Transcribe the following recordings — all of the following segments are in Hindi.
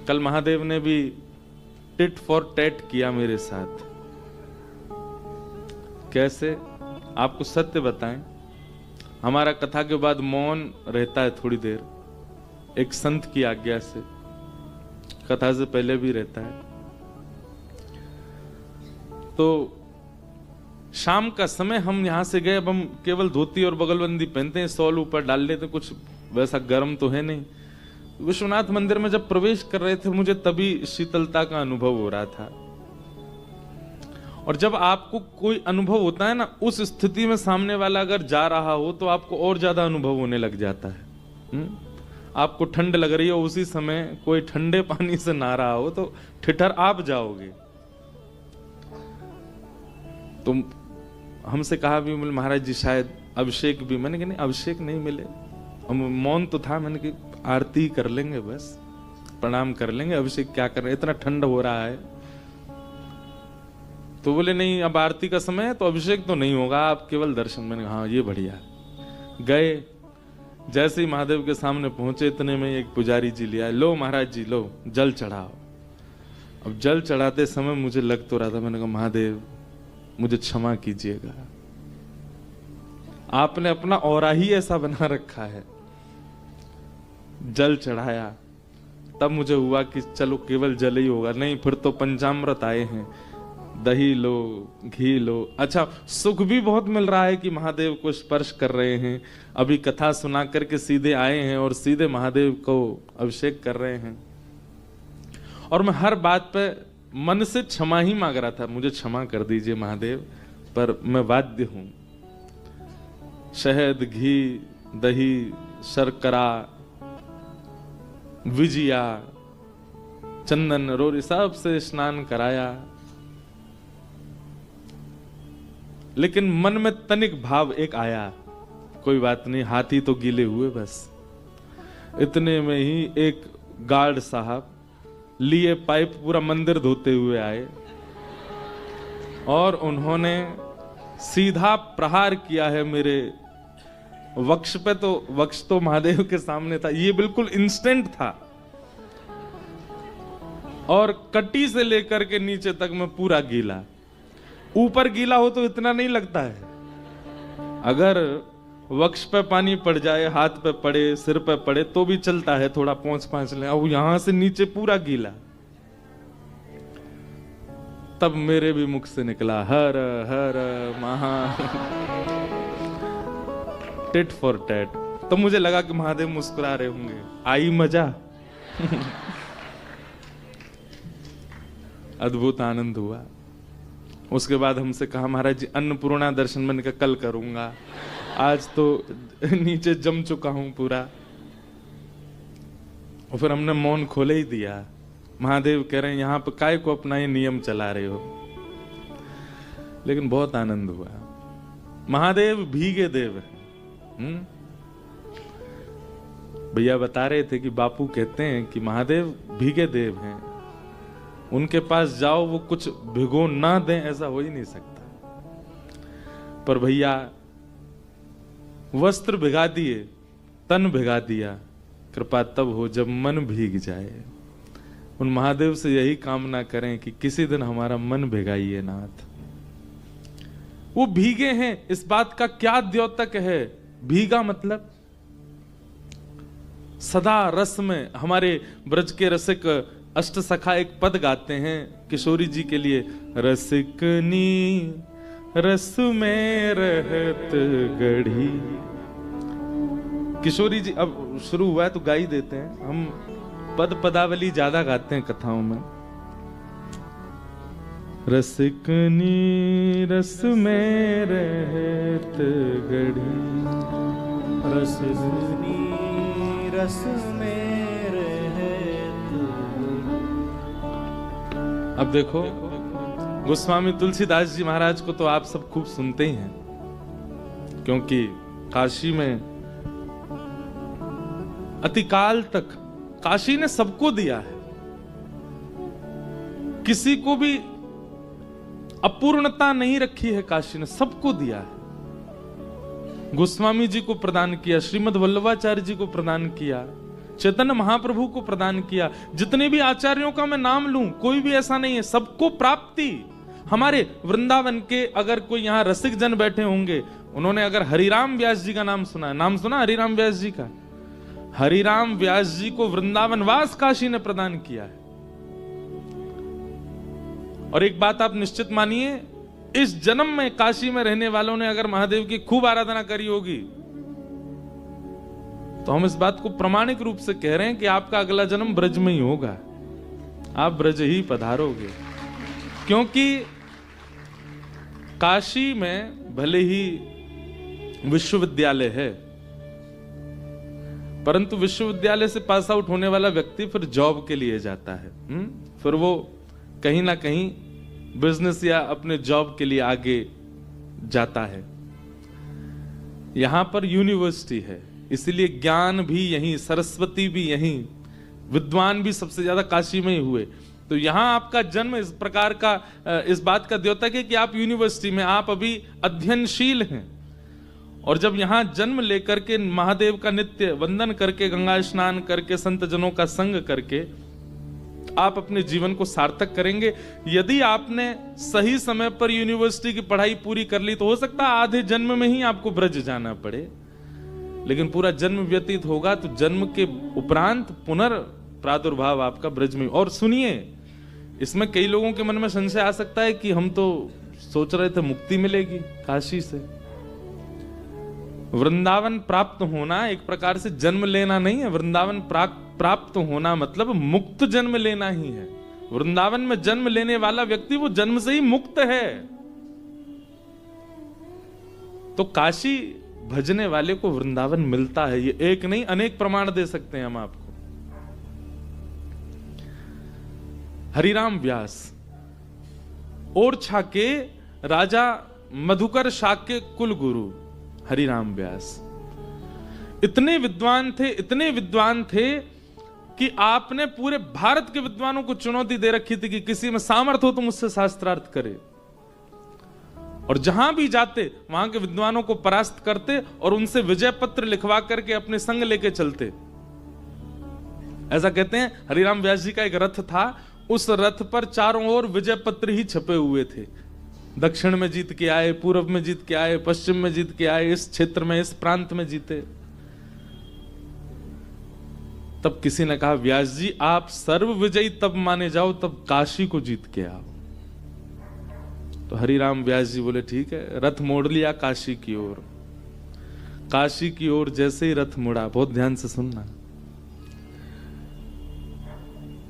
कल महादेव ने भी टिट फॉर टैट किया मेरे साथ। कैसे? आपको सत्य बताएं, हमारा कथा के बाद मौन रहता है थोड़ी देर, एक संत की आज्ञा से, कथा से पहले भी रहता है। तो शाम का समय हम यहां से गए, अब हम केवल धोती और बगलबंदी पहनते हैं, शॉल ऊपर डाल लेते, कुछ वैसा गर्म तो है नहीं। विश्वनाथ मंदिर में जब प्रवेश कर रहे थे, मुझे तभी शीतलता का अनुभव हो रहा था। और जब आपको कोई अनुभव होता है ना, उस स्थिति में सामने वाला अगर जा रहा हो तो आपको और ज्यादा अनुभव होने लग जाता है। आपको ठंड लग रही हो, उसी समय कोई ठंडे पानी से नहा रहा हो तो ठिठर आप जाओगे। तो हमसे कहा भी महाराज जी शायद अभिषेक भी, मैंने कहा नहीं अभिषेक नहीं मिले, मौन तो था, मैंने कहा आरती कर लेंगे, बस प्रणाम कर लेंगे, अभिषेक क्या कर रहे हैं, इतना ठंड हो रहा है। तो बोले नहीं अब आरती का समय है तो अभिषेक तो नहीं होगा, आप केवल दर्शन। मैंने कहा हाँ ये बढ़िया। गए, जैसे ही महादेव के सामने पहुंचे इतने में एक पुजारी जी लिया, लो महाराज जी लो जल चढ़ाओ। अब जल चढ़ाते समय मुझे लग तो रहा था, मैंने कहा महादेव मुझे क्षमा कीजिएगा, आपने अपना औरा ही ऐसा बना रखा है। जल चढ़ाया, तब मुझे हुआ कि चलो केवल जल ही होगा, नहीं फिर तो पंचामृत आए हैं, दही लो घी लो। अच्छा सुख भी बहुत मिल रहा है कि महादेव को स्पर्श कर रहे हैं, अभी कथा सुना करके सीधे आए हैं और सीधे महादेव को अभिषेक कर रहे हैं। और मैं हर बात पे मन से क्षमा ही मांग रहा था, मुझे क्षमा कर दीजिए महादेव, पर मैं बाध्य हूं। शहद घी दही शर्करा विजिया चंदन रोरी सब से स्नान कराया, लेकिन मन में तनिक भाव एक आया, कोई बात नहीं हाथी तो गीले हुए बस। इतने में ही एक गार्ड साहब लिए पाइप पूरा मंदिर धोते हुए आए और उन्होंने सीधा प्रहार किया है मेरे वक्ष पे। तो वक्ष तो महादेव के सामने था, ये बिल्कुल इंस्टेंट था, और कटी से लेकर के नीचे तक मैं पूरा गीला। ऊपर गीला हो तो इतना नहीं लगता है, अगर वक्ष पे पानी पड़ जाए, हाथ पे पड़े, सिर पे पड़े तो भी चलता है, थोड़ा पोंछ ले, अब यहां से नीचे पूरा गीला। तब मेरे भी मुख से निकला हर हर महा टिट फॉर टैट। तो मुझे लगा कि महादेव मुस्कुरा रहे होंगे, आई मजा। अद्भुत आनंद हुआ। उसके बाद हमसे कहा महाराज जी अन्नपूर्णा दर्शन मैंने कहा कल करूंगा, आज तो नीचे जम चुका हूं पूरा। और फिर हमने मौन खोले ही दिया। महादेव कह रहे हैं यहां पर काय को अपना ये नियम चला रहे हो, लेकिन बहुत आनंद हुआ। महादेव भीगे देव है। भैया बता रहे थे कि बापू कहते हैं कि महादेव भीगे देव हैं, उनके पास जाओ वो कुछ भिगो ना दें ऐसा हो ही नहीं सकता। पर भैया वस्त्र भिगा दिए, तन भिगा दिया, कृपा तब हो जब मन भीग जाए। उन महादेव से यही कामना करें कि किसी दिन हमारा मन भिगाइए नाथ। वो भीगे हैं, इस बात का क्या द्योतक है? भीगा मतलब सदा रस में। हमारे ब्रज के रसिक अष्ट सखा एक पद गाते हैं किशोरी जी के लिए, रसिकनी रस में रहत गढ़ी। किशोरी जी अब शुरू हुआ है तो गा ही देते हैं, हम पद पदावली ज्यादा गाते हैं कथाओं में। रसिकनी रस में रहत गढ़ी, रसिकनी रस में रहत। अब देखो गोस्वामी तुलसीदास जी महाराज को तो आप सब खूब सुनते ही हैं, क्योंकि काशी में अतिकाल तक काशी ने सबको दिया है, किसी को भी अपूर्णता नहीं रखी है, काशी ने सबको दिया है। गोस्वामी जी को प्रदान किया, श्रीमद् वल्लभाचार्य जी को प्रदान किया, चैतन्य महाप्रभु को प्रदान किया। जितने भी आचार्यों का मैं नाम लूं, कोई भी ऐसा नहीं है, सबको प्राप्ति। हमारे वृंदावन के अगर कोई यहाँ रसिक जन बैठे होंगे, उन्होंने अगर हरिराम व्यास जी का नाम सुना, नाम सुना हरिराम व्यास जी का? हरिराम व्यास जी को वृंदावन वास काशी ने प्रदान किया है। और एक बात आप निश्चित मानिए, इस जन्म में काशी में रहने वालों ने अगर महादेव की खूब आराधना करी होगी, तो हम इस बात को प्रमाणिक रूप से कह रहे हैं कि आपका अगला जन्म ब्रज में ही होगा, आप ब्रज ही पधारोगे। क्योंकि काशी में भले ही विश्वविद्यालय है, परंतु विश्वविद्यालय से पास आउट होने वाला व्यक्ति फिर जॉब के लिए जाता है। फिर वो कहीं ना कहीं बिजनेस या अपने जॉब के लिए आगे जाता है। यहां पर यूनिवर्सिटी है, इसलिए ज्ञान भी यहीं, सरस्वती भी यहीं, विद्वान भी सबसे ज्यादा काशी में ही हुए। तो यहां आपका जन्म इस प्रकार का, इस बात का द्योतक है कि आप यूनिवर्सिटी में, आप अभी अध्ययनशील हैं। और जब यहां जन्म लेकर के महादेव का नित्य वंदन करके, गंगा स्नान करके, संत जनों का संग करके आप अपने जीवन को सार्थक करेंगे। यदि आपने सही समय पर यूनिवर्सिटी की पढ़ाई पूरी कर ली, तो हो सकता है आधे जन्म में ही आपको ब्रज जाना पड़े, लेकिन पूरा जन्म व्यतीत होगा तो जन्म के उपरांत पुनर्प्रादुर्भाव आपका ब्रज में। और सुनिए, इसमें कई लोगों के मन में संशय आ सकता है कि हम तो सोच रहे थे मुक्ति मिलेगी काशी से। वृंदावन प्राप्त होना एक प्रकार से जन्म लेना नहीं है। वृंदावन प्राप्त होना मतलब मुक्त जन्म लेना ही है। वृंदावन में जन्म लेने वाला व्यक्ति वो जन्म से ही मुक्त है। तो काशी भजने वाले को वृंदावन मिलता है, ये एक नहीं अनेक प्रमाण दे सकते हैं हम आपको। हरिराम व्यास ओरछा के राजा मधुकर शाक्य कुल गुरु हरिराम व्यास इतने विद्वान थे, इतने विद्वान थे कि आपने पूरे भारत के विद्वानों को चुनौती दे रखी थी कि किसी में सामर्थ्य हो तो मुझसे शास्त्रार्थ करे। और जहां भी जाते वहां के विद्वानों को परास्त करते और उनसे विजय पत्र लिखवा करके अपने संग लेके चलते। ऐसा कहते हैं हरिराम व्यास जी का एक रथ था, उस रथ पर चारों ओर विजय पत्र ही छपे हुए थे। दक्षिण में जीत के आए, पूर्व में जीत के आए, पश्चिम में जीत के आए, इस क्षेत्र में, इस प्रांत में जीते। तब किसी ने कहा, व्यास जी आप सर्व विजयी तब माने जाओ तब काशी को जीत के आओ। तो हरिराम व्यास जी बोले ठीक है। रथ मोड़ लिया काशी की ओर। काशी की ओर जैसे ही रथ मुड़ा, बहुत ध्यान से सुनना,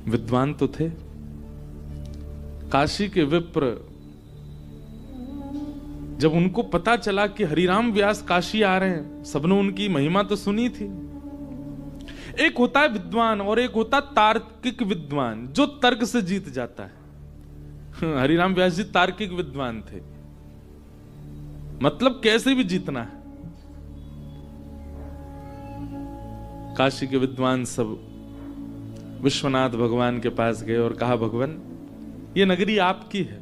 विद्वान तो थे, काशी के विप्र जब उनको पता चला कि हरिराम व्यास काशी आ रहे हैं, सबने उनकी महिमा तो सुनी थी। एक होता है विद्वान और एक होता तार्किक विद्वान, जो तर्क से जीत जाता है। हरिराम व्यास जी तार्किक विद्वान थे, मतलब कैसे भी जीतना है। काशी के विद्वान सब विश्वनाथ भगवान के पास गए और कहा, भगवान ये नगरी आपकी है,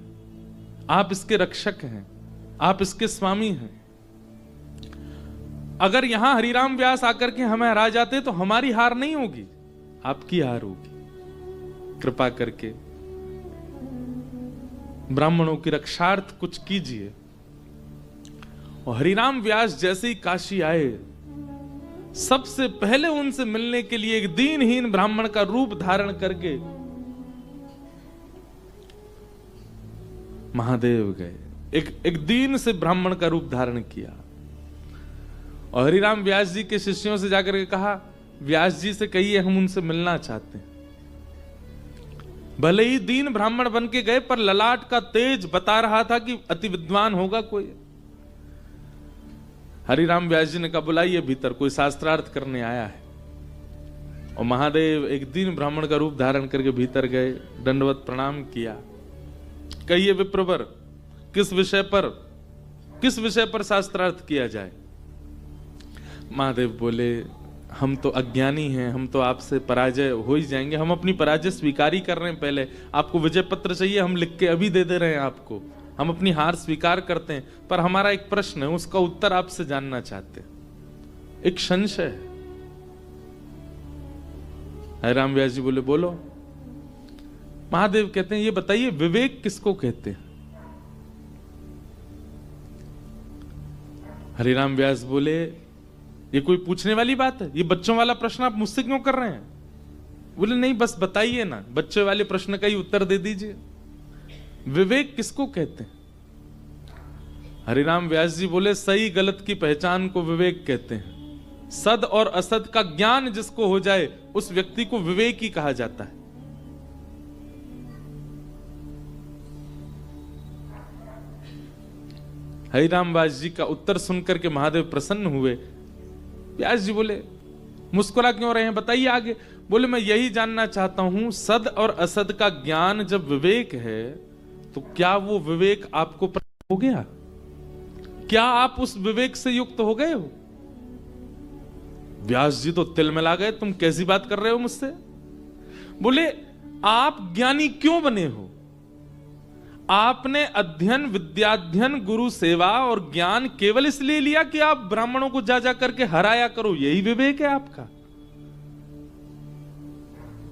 आप इसके रक्षक हैं, आप इसके स्वामी हैं। अगर यहां हरिराम व्यास आकर के हमें हरा जाते तो हमारी हार नहीं होगी, आपकी हार होगी। कृपा करके ब्राह्मणों की रक्षार्थ कुछ कीजिए। और हरिराम व्यास जैसे ही काशी आए, सबसे पहले उनसे मिलने के लिए एक दीनहीन ब्राह्मण का रूप धारण करके महादेव गए। एक दीन से ब्राह्मण का रूप धारण किया और हरिराम व्यास जी के शिष्यों से जाकर के कहा, व्यास जी से कहिए हम उनसे मिलना चाहते हैं। भले ही दीन ब्राह्मण बन के गए, पर ललाट का तेज बता रहा था कि अति विद्वान होगा कोई। हरिराम व्यास जी ने कहा, बुलाइए भीतर, कोई शास्त्रार्थ करने आया है। और महादेव एक दीन ब्राह्मण का रूप धारण करके भीतर गए, दंडवत प्रणाम किया। कहिए विप्रवर, किस विषय पर शास्त्रार्थ किया जाए? महादेव बोले, हम तो अज्ञानी हैं, हम तो आपसे पराजय हो ही जाएंगे, हम अपनी पराजय स्वीकार ही कर रहे हैं। पहले आपको विजय पत्र चाहिए, हम लिख के अभी दे रहे हैं आपको, हम अपनी हार स्वीकार करते हैं। पर हमारा एक प्रश्न है, उसका उत्तर आपसे जानना चाहते हैं, एक संशय है। हरिराम व्यास जी बोले बोलो। महादेव कहते हैं ये बताइए विवेक किसको कहते हैं? हरिराम व्यास बोले ये कोई पूछने वाली बात है? ये बच्चों वाला प्रश्न आप मुझसे क्यों कर रहे हैं? बोले नहीं बस बताइए ना, बच्चे वाले प्रश्न का ही उत्तर दे दीजिए। विवेक किसको कहते हैं? हरिराम व्यास जी बोले सही गलत की पहचान को विवेक कहते हैं। सद और असद का ज्ञान जिसको हो जाए उस व्यक्ति को विवेक ही कहा जाता है। हरिराम व्यास जी का उत्तर सुनकर के महादेव प्रसन्न हुए। व्यास जी बोले मुस्कुरा क्यों रहे हैं, बताइए आगे। बोले मैं यही जानना चाहता हूं सद और असद का ज्ञान जब विवेक है तो क्या वो विवेक आपको प्राप्त हो गया? क्या आप उस विवेक से युक्त हो गए हो? व्यास जी तो तिलमिला गए, तुम कैसी बात कर रहे हो मुझसे? बोले आप ज्ञानी क्यों बने हो? आपने अध्ययन विद्याध्ययन गुरु सेवा और ज्ञान केवल इसलिए लिया कि आप ब्राह्मणों को जा जा करके हराया करो, यही विवेक है आपका?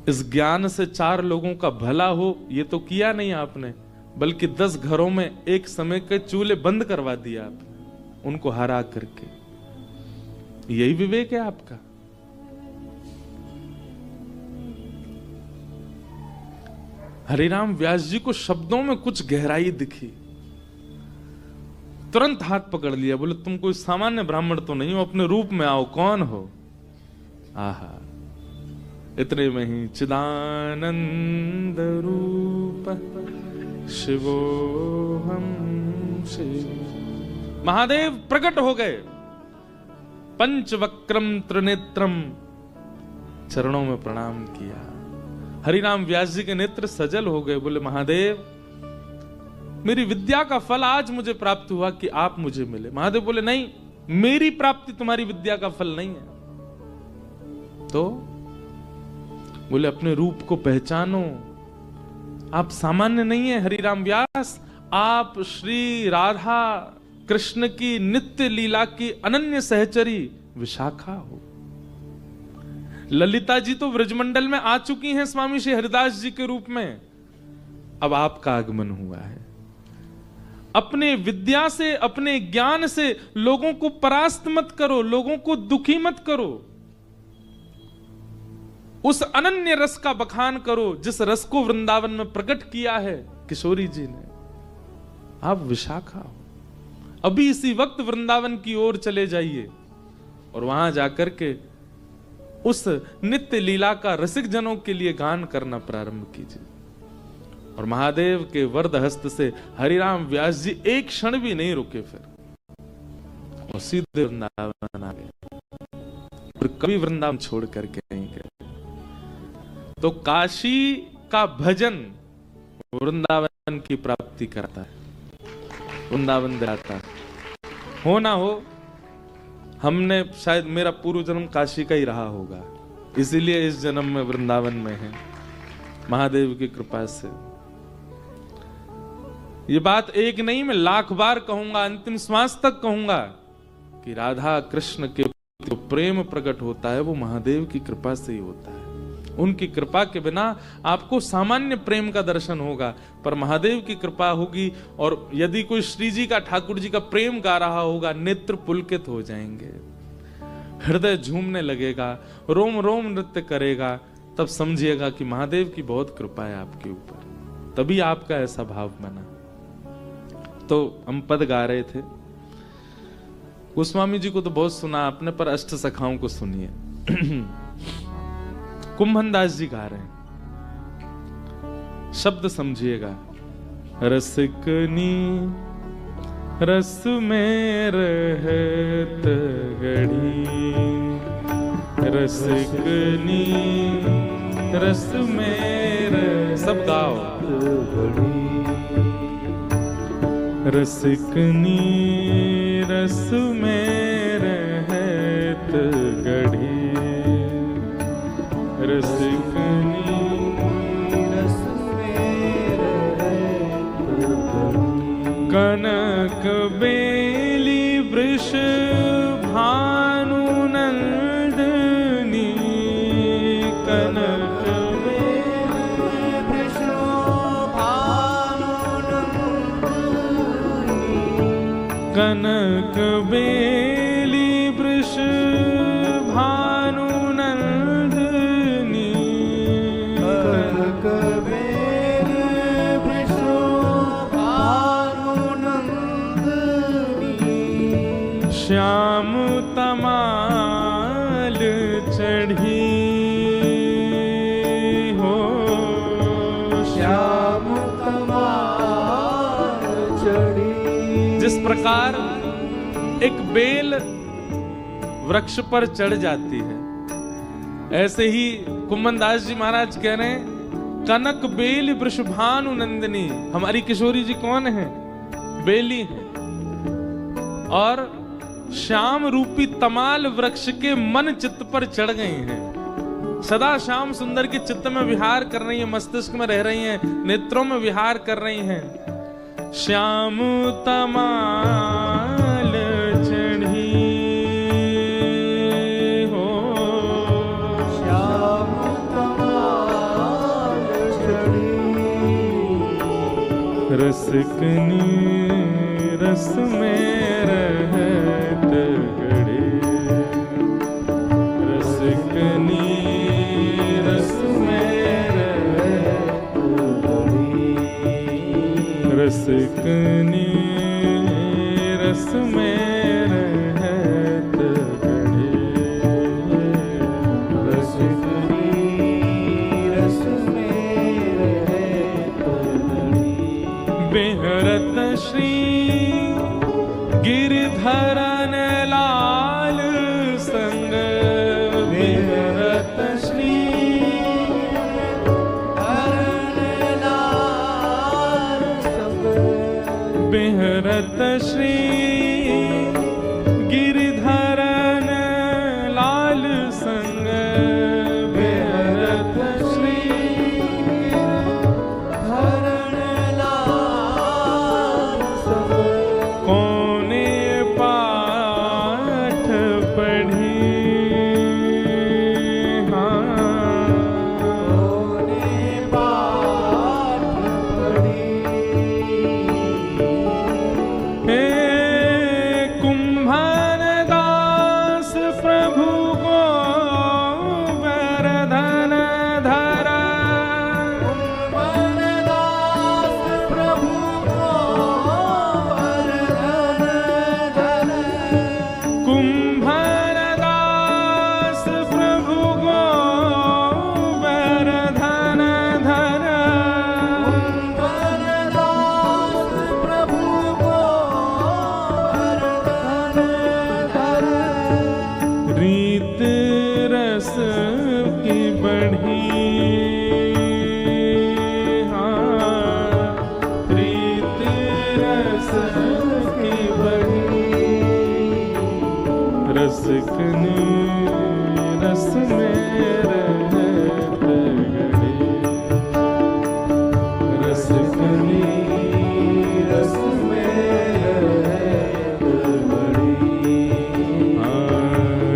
इस ज्ञान से 4 लोगों का भला हो ये तो किया नहीं आपने, बल्कि 10 घरों में एक समय के चूल्हे बंद करवा दिया आपने उनको हरा करके। यही विवेक है आपका? हरिराम व्यास जी को शब्दों में कुछ गहराई दिखी, तुरंत हाथ पकड़ लिया। बोले तुम कोई सामान्य ब्राह्मण तो नहीं हो, अपने रूप में आओ, कौन हो? आहा, इतने में ही चिदानंद रूप शिवोहम शिव महादेव प्रकट हो गए। पंचवक्रम त्रिनेत्रम, चरणों में प्रणाम किया। हरिराम व्यास जी के नेत्र सजल हो गए। बोले महादेव मेरी विद्या का फल आज मुझे प्राप्त हुआ कि आप मुझे मिले। महादेव बोले नहीं, मेरी प्राप्ति तुम्हारी विद्या का फल नहीं है। तो बोले अपने रूप को पहचानो, आप सामान्य नहीं है हरिराम व्यास, आप श्री राधा कृष्ण की नित्य लीला की अनन्य सहचरी विशाखा हो। ललिता जी तो व्रजमंडल में आ चुकी हैं स्वामी श्री हरिदास जी के रूप में, अब आपका आगमन हुआ है। अपने विद्या से अपने ज्ञान से लोगों को परास्त मत करो, लोगों को दुखी मत करो, उस अनन्य रस का बखान करो जिस रस को वृंदावन में प्रकट किया है किशोरी जी ने। आप विशाखा हो, अभी इसी वक्त वृंदावन की ओर चले जाइए और वहां जाकर के उस नित्य लीला का रसिक जनों के लिए गान करना प्रारंभ कीजिए। और महादेव के वरद हस्त से हरिराम व्यास जी एक क्षण भी नहीं रुके, फिर और सीधे वृंदावन आ गए और कभी वृंदावन छोड़ करके नहीं गए। तो काशी का भजन वृंदावन की प्राप्ति करता है, वृंदावन दिलाता है। हो ना हो, हमने शायद, मेरा पूर्व जन्म काशी का ही रहा होगा, इसीलिए इस जन्म में वृंदावन में है महादेव की कृपा से। ये बात एक नहीं, मैं लाख बार कहूंगा, अंतिम श्वास तक कहूंगा कि राधा कृष्ण के जो प्रेम प्रकट होता है वो महादेव की कृपा से ही होता है। उनकी कृपा के बिना आपको सामान्य प्रेम का दर्शन होगा, पर महादेव की कृपा होगी। और यदि कोई श्री जी का, ठाकुर जी का प्रेम गा रहा होगा, नेत्र पुलकित हो जाएंगे, हृदय झूमने लगेगा, रोम रोम नृत्य करेगा, तब समझिएगा कि महादेव की बहुत कृपा है आपके ऊपर, तभी आपका ऐसा भाव बना। तो हम पद गा रहे थे, गोस्वामी जी को तो बहुत सुना आपने, पर अष्ट सखाओं को सुनिए। कुंभनदास जी गा रहे हैं, शब्द समझिएगा। रसिकनी रस में रहत गढ़ी, रसिकनी रस में रह, सब गाओ। रसिकनी रस में रहत गढ़ी, रसिकनी रस में रहत गढ़ी। कनक बेली वृष भानु नंदनी, कनक कनक बेली वृष भानु नंदनी, कनक बेली वृष भानु नंदनी, श्याम तमाल चढ़ी हो, श्याम तमाल चढ़ी। जिस प्रकार एक बेल वृक्ष पर चढ़ जाती है, ऐसे ही कुम्भनदास जी महाराज कह रहे हैं कनक बेल वृषभानु नंदिनी। हमारी किशोरी जी कौन है? बेली है। और श्याम रूपी तमाल वृक्ष के मन चित्त पर चढ़ गई हैं। सदा श्याम सुंदर के चित्त में विहार कर रही हैं, मस्तिष्क में रह रही हैं, नेत्रों में विहार कर रही हैं। श्याम तमाल चढ़ी हो, श्याम तमाल चढ़ी। रसिकनी रस में रहत गड़े, रसिकनी रस में रहत गड़े, रसिकनी रस में रहत गड़े, रसिकनी रस में रहत गड़े। बेहरत श्री गिरधरन लाल संग, बेहरत श्री हरण लाल संग, बेहरत श्री गिरधरन लाल संग, बेहरत श्री हरण लाल संग। कौने पाठ पढ़ी, हाँ कौने पाठ पढ़ी, हे कुंभनदास प्रभु को वरधन धरा, कुंभनदास प्रभु को वरधन धरा, कुंभनदास प्रभु को वरधन धरा, कुंभनदास प्रभु को वरधन धरा। रीत रस की बढ़ी, हाँ रीत रस की बढ़ी, रसिकनी रस में रहत गड़े, रसिकनी रस में रहत गड़ी,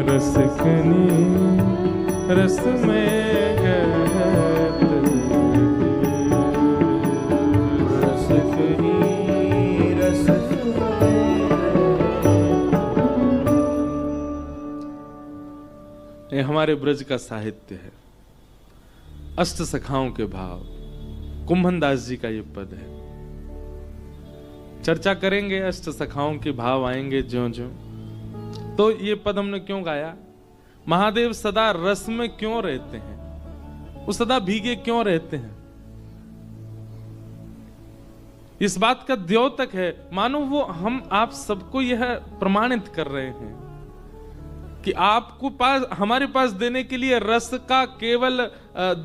रसिकनी रस में गहत रसिकनी रस में। ये हमारे ब्रज का साहित्य है। अष्ट सखाओं के भाव, कुंभनदास जी का ये पद है। चर्चा करेंगे, अष्ट सखाओं के भाव आएंगे ज्यों ज्यों। तो ये पद हमने क्यों गाया? महादेव सदा रस में क्यों रहते हैं? वो सदा भीगे क्यों रहते हैं? इस बात का द्योतक है, मानो वो हम आप सबको यह प्रमाणित कर रहे हैं कि आपको पास, हमारे पास देने के लिए रस का केवल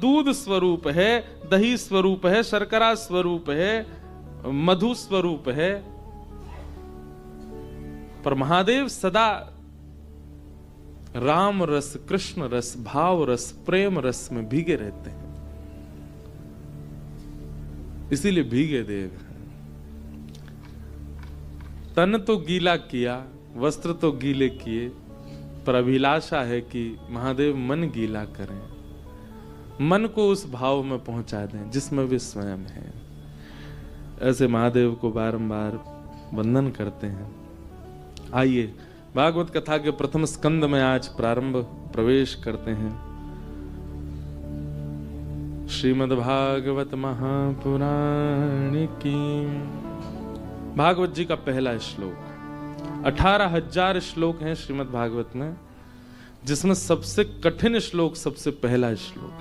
दूध स्वरूप है, दही स्वरूप है, शर्करा स्वरूप है, मधु स्वरूप है, पर महादेव सदा राम रस, कृष्ण रस, भाव रस, प्रेम रस में भीगे रहते हैं। इसीलिए भीगे देव हैं। तन तो गीला किया, वस्त्र तो गीले किए, पर अभिलाषा है कि महादेव मन गीला करें, मन को उस भाव में पहुंचा दें जिसमें वे स्वयं हैं। ऐसे महादेव को बारंबार वंदन करते हैं। आइए भागवत कथा के प्रथम स्कंद में आज प्रारंभ प्रवेश करते हैं। श्रीमद् भागवत महापुराण की भागवत जी का पहला श्लोक। 18,000 श्लोक हैं श्रीमद् भागवत में, जिसमें सबसे कठिन श्लोक सबसे पहला श्लोक।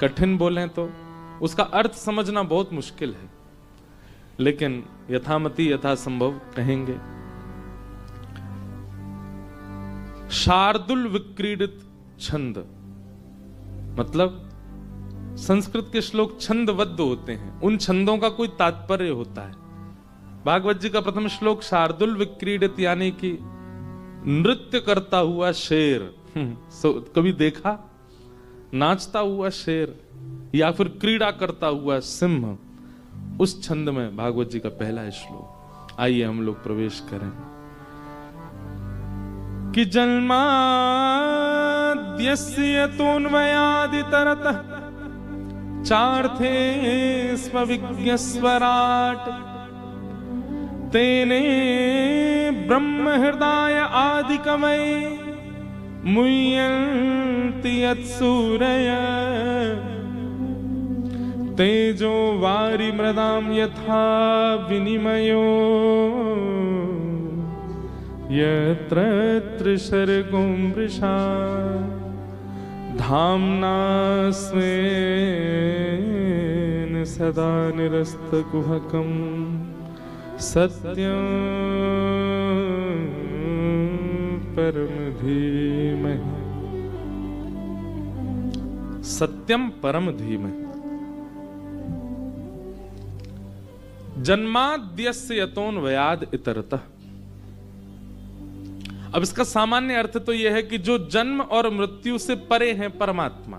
कठिन बोलें तो उसका अर्थ समझना बहुत मुश्किल है, लेकिन यथामति यथासंभव कहेंगे। शार्दुल विक्रीडित छंद, मतलब संस्कृत के श्लोक छंदबद्ध होते हैं, उन छंदों का कोई तात्पर्य होता है। भागवत जी का प्रथम श्लोक शार्दुल विक्रीडित यानी कि नृत्य करता हुआ शेर। कभी देखा नाचता हुआ शेर या फिर क्रीड़ा करता हुआ सिंह, उस छंद में भागवत जी का पहला श्लोक। आइए हम लोग प्रवेश करें। कि जन्माद्यस्य तोन्मयादितरतः चार्थे स्म विज्ञस्वराट तेने ब्रह्म हृदय आदि कवये मुह्यन्ति यत्सूरय तेजो वारि मृदाम यथा विनिमयो यत्र त्रिसर्गो मृषा धाम्ना स्वेन सदा निरस्तकुहकं सत्यं परम धीमहि। सत्यम परम धीमहि। जन्माद्यस्य यतोन्वयाद् इतरतः। अब इसका सामान्य अर्थ तो यह है कि जो जन्म और मृत्यु से परे हैं परमात्मा।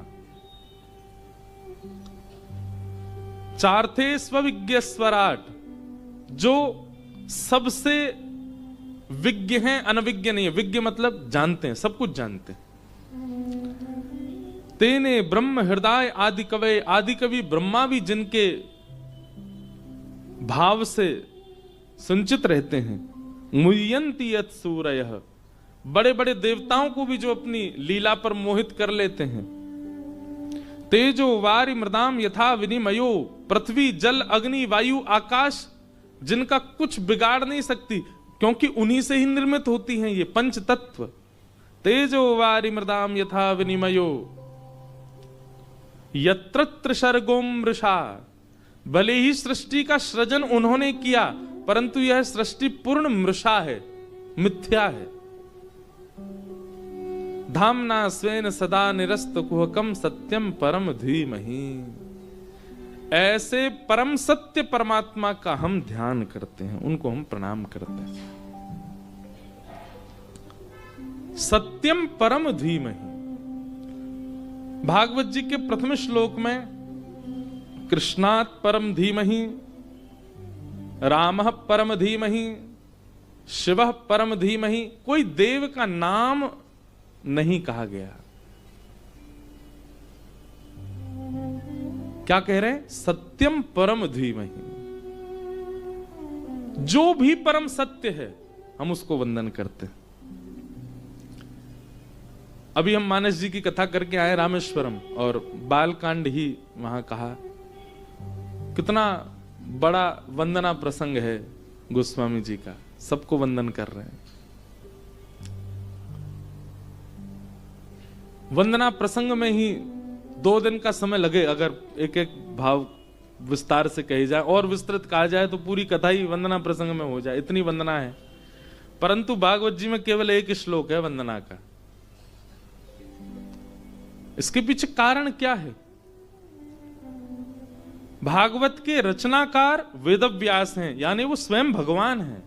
चार्थे स्वविज्ञ स्वराट, जो सबसे विज्ञ हैं, अनविज्ञ नहीं है। विज्ञ मतलब जानते हैं, सब कुछ जानते हैं। तेने ब्रह्म हृदय आदि कवये, आदि कवि ब्रह्मा भी जिनके भाव से संचित रहते हैं। मुह्यन्ति यत् सूरयः, बड़े बड़े देवताओं को भी जो अपनी लीला पर मोहित कर लेते हैं। तेजो वारि मृदाम यथा विनिमयो, पृथ्वी जल अग्नि वायु आकाश जिनका कुछ बिगाड़ नहीं सकती, क्योंकि उन्हीं से ही निर्मित होती हैं ये पंच तत्व। तेजो वारि मृदाम यथा विनिमयो यत्र त्रिसर्गो मृषा, भले ही सृष्टि का सृजन उन्होंने किया, परंतु यह सृष्टि पूर्ण मृषा है, मिथ्या है। धाम्ना स्वेन सदा निरस्त कुहकम सत्यम परम धीमहि। ऐसे परम सत्य परमात्मा का हम ध्यान करते हैं, उनको हम प्रणाम करते हैं। सत्यम परम धीमहि। भागवत जी के प्रथम श्लोक में कृष्णात् परम धीमहि, रामः परम धीमहि, शिवः परम धीमहि, कोई देव का नाम नहीं कहा गया। क्या कह रहे हैं? सत्यम परम धीमहि। जो भी परम सत्य है हम उसको वंदन करते हैं। अभी हम मानस जी की कथा करके आए रामेश्वरम, और बालकांड ही वहां कहा। कितना बड़ा वंदना प्रसंग है गोस्वामी जी का, सबको वंदन कर रहे हैं। वंदना प्रसंग में ही 2 दिन का समय लगे, अगर एक एक भाव विस्तार से कही जाए और विस्तृत कहा जाए तो पूरी कथा ही वंदना प्रसंग में हो जाए, इतनी वंदना है। परंतु भागवत जी में केवल एक श्लोक है वंदना का। इसके पीछे कारण क्या है? भागवत के रचनाकार वेदव्यास हैं, यानी वो स्वयं भगवान हैं।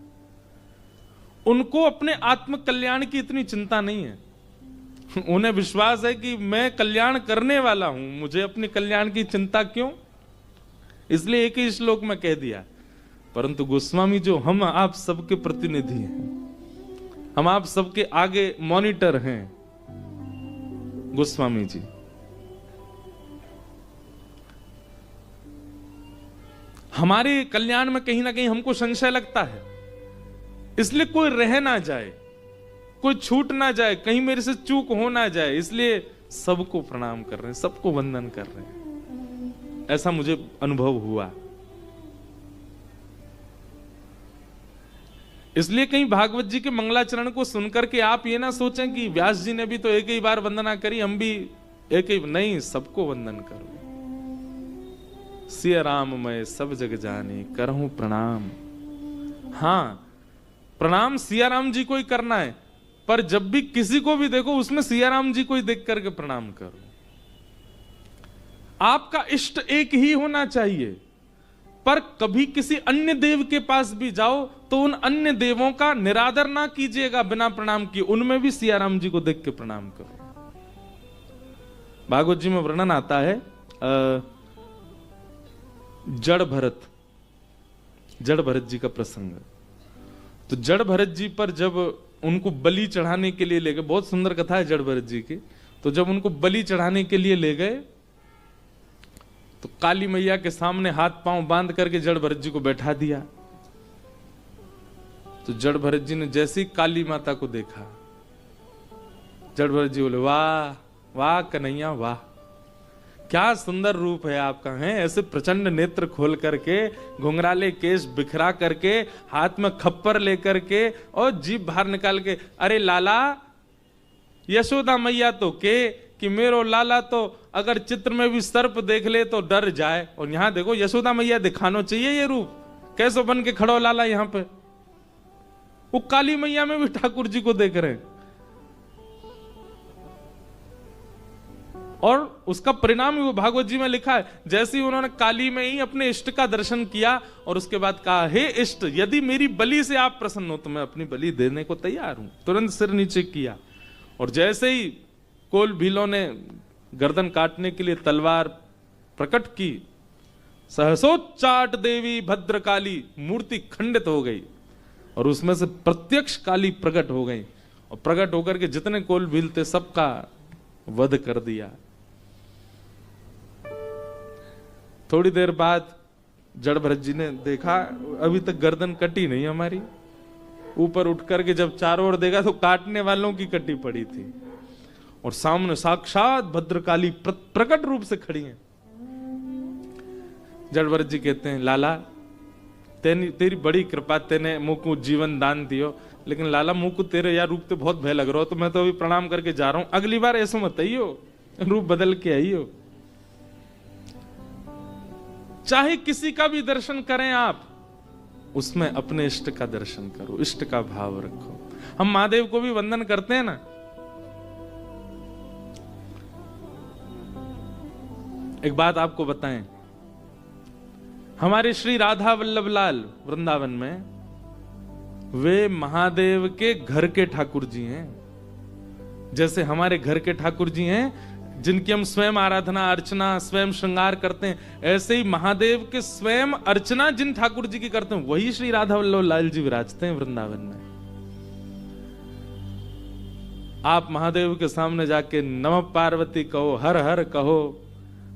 उनको अपने आत्म कल्याण की इतनी चिंता नहीं है। उन्हें विश्वास है कि मैं कल्याण करने वाला हूं, मुझे अपने कल्याण की चिंता क्यों, इसलिए एक ही श्लोक में कह दिया। परंतु गोस्वामी जो हम आप सबके प्रतिनिधि हैं, हम आप सबके आगे मॉनिटर हैं गोस्वामी जी। हमारे कल्याण में कहीं ना कहीं हमको संशय लगता है, इसलिए कोई रह ना जाए, कोई छूट ना जाए, कहीं मेरे से चूक हो ना जाए, इसलिए सबको प्रणाम कर रहे हैं, सबको वंदन कर रहे हैं। ऐसा मुझे अनुभव हुआ। इसलिए कहीं भागवत जी के मंगलाचरण को सुनकर के आप ये ना सोचें कि व्यास जी ने भी तो एक ही बार वंदना करी, हम भी एक ही, नहीं, सबको वंदन करो। सिया राम मैं सब जग जाने करहूं प्रणाम। हां, प्रणाम सिया राम जी को ही करना है, पर जब भी किसी को भी देखो उसमें सिया राम जी को ही देख करके प्रणाम करो। आपका इष्ट एक ही होना चाहिए, पर कभी किसी अन्य देव के पास भी जाओ तो उन अन्य देवों का निरादर ना कीजिएगा बिना प्रणाम किए, उनमें भी सिया राम जी को देख के प्रणाम करो। भागवत जी में वर्णन आता है जड़ भरत जी का प्रसंग। तो जड़ भरत जी पर जब उनको बलि चढ़ाने के लिए ले गए, बहुत सुंदर कथा है जड़ भरत जी की। तो जब उनको बलि चढ़ाने के लिए ले गए तो काली मैया के सामने हाथ पांव बांध करके जड़ भरत जी को बैठा दिया। तो जड़ भरत जी ने जैसे ही काली माता को देखा, जड़ भरत जी बोले, वाह वाह कन्हैया वाह, क्या सुंदर रूप है आपका, है ऐसे प्रचंड नेत्र खोल करके, घुंघराले केश बिखरा करके, हाथ में खप्पर लेकर के और जीभ बाहर निकाल के, अरे लाला यशोदा मैया तो के कि मेरो लाला तो अगर चित्र में भी सर्प देख ले तो डर जाए। और यहां देखो यशोदा मैया दिखाना चाहिए ये रूप, कैसे बन के खड़ो लाला यहां पे। वो काली मैया में भी ठाकुर जी को देख रहे हैं। और उसका परिणाम भी वो भागवत जी में लिखा है, जैसे ही उन्होंने काली में ही अपने इष्ट का दर्शन किया और उसके बाद कहा, हे इष्ट यदि मेरी बलि से आप प्रसन्न हो तो मैं अपनी बलि देने को तैयार हूं। तुरंत सिर नीचे किया और जैसे ही कोल भीलों ने गर्दन काटने के लिए तलवार प्रकट की, सहसोच्चाट देवी भद्रकाली मूर्ति खंडित हो गई और उसमें से प्रत्यक्ष काली प्रकट हो गई और प्रकट होकर के जितने कोल भील थे सबका वध कर दिया। थोड़ी देर बाद जड़ भरत जी ने देखा अभी तक गर्दन कटी नहीं हमारी, ऊपर उठ करके जब चारों ओर देखा तो काटने वालों की कटी पड़ी थी और सामने साक्षात भद्रकाली प्रकट रूप से खड़ी हैं। जड़ भरत जी कहते हैं, लाला तेरी बड़ी कृपा, तेने मुझ को जीवन दान दियो, लेकिन लाला मुझ को तेरे यार रूप तो बहुत भय लग रहा हो, तो मैं तो अभी प्रणाम करके जा रहा हूं, अगली बार ऐसा मत आइयो, रूप बदल के आइयो। चाहे किसी का भी दर्शन करें आप, उसमें अपने इष्ट का दर्शन करो, इष्ट का भाव रखो। हम महादेव को भी वंदन करते हैं ना। एक बात आपको बताएं, हमारे श्री राधा वल्लभ लाल वृंदावन में वे महादेव के घर के ठाकुर जी हैं। जैसे हमारे घर के ठाकुर जी हैं जिनकी हम स्वयं आराधना अर्चना स्वयं श्रृंगार करते हैं, ऐसे ही महादेव के स्वयं अर्चना जिन ठाकुर जी की करते हैं वही श्री राधा वल्लभ लाल जी विराजते हैं वृंदावन में। आप महादेव के सामने जाके नमः पार्वती कहो, हर हर कहो।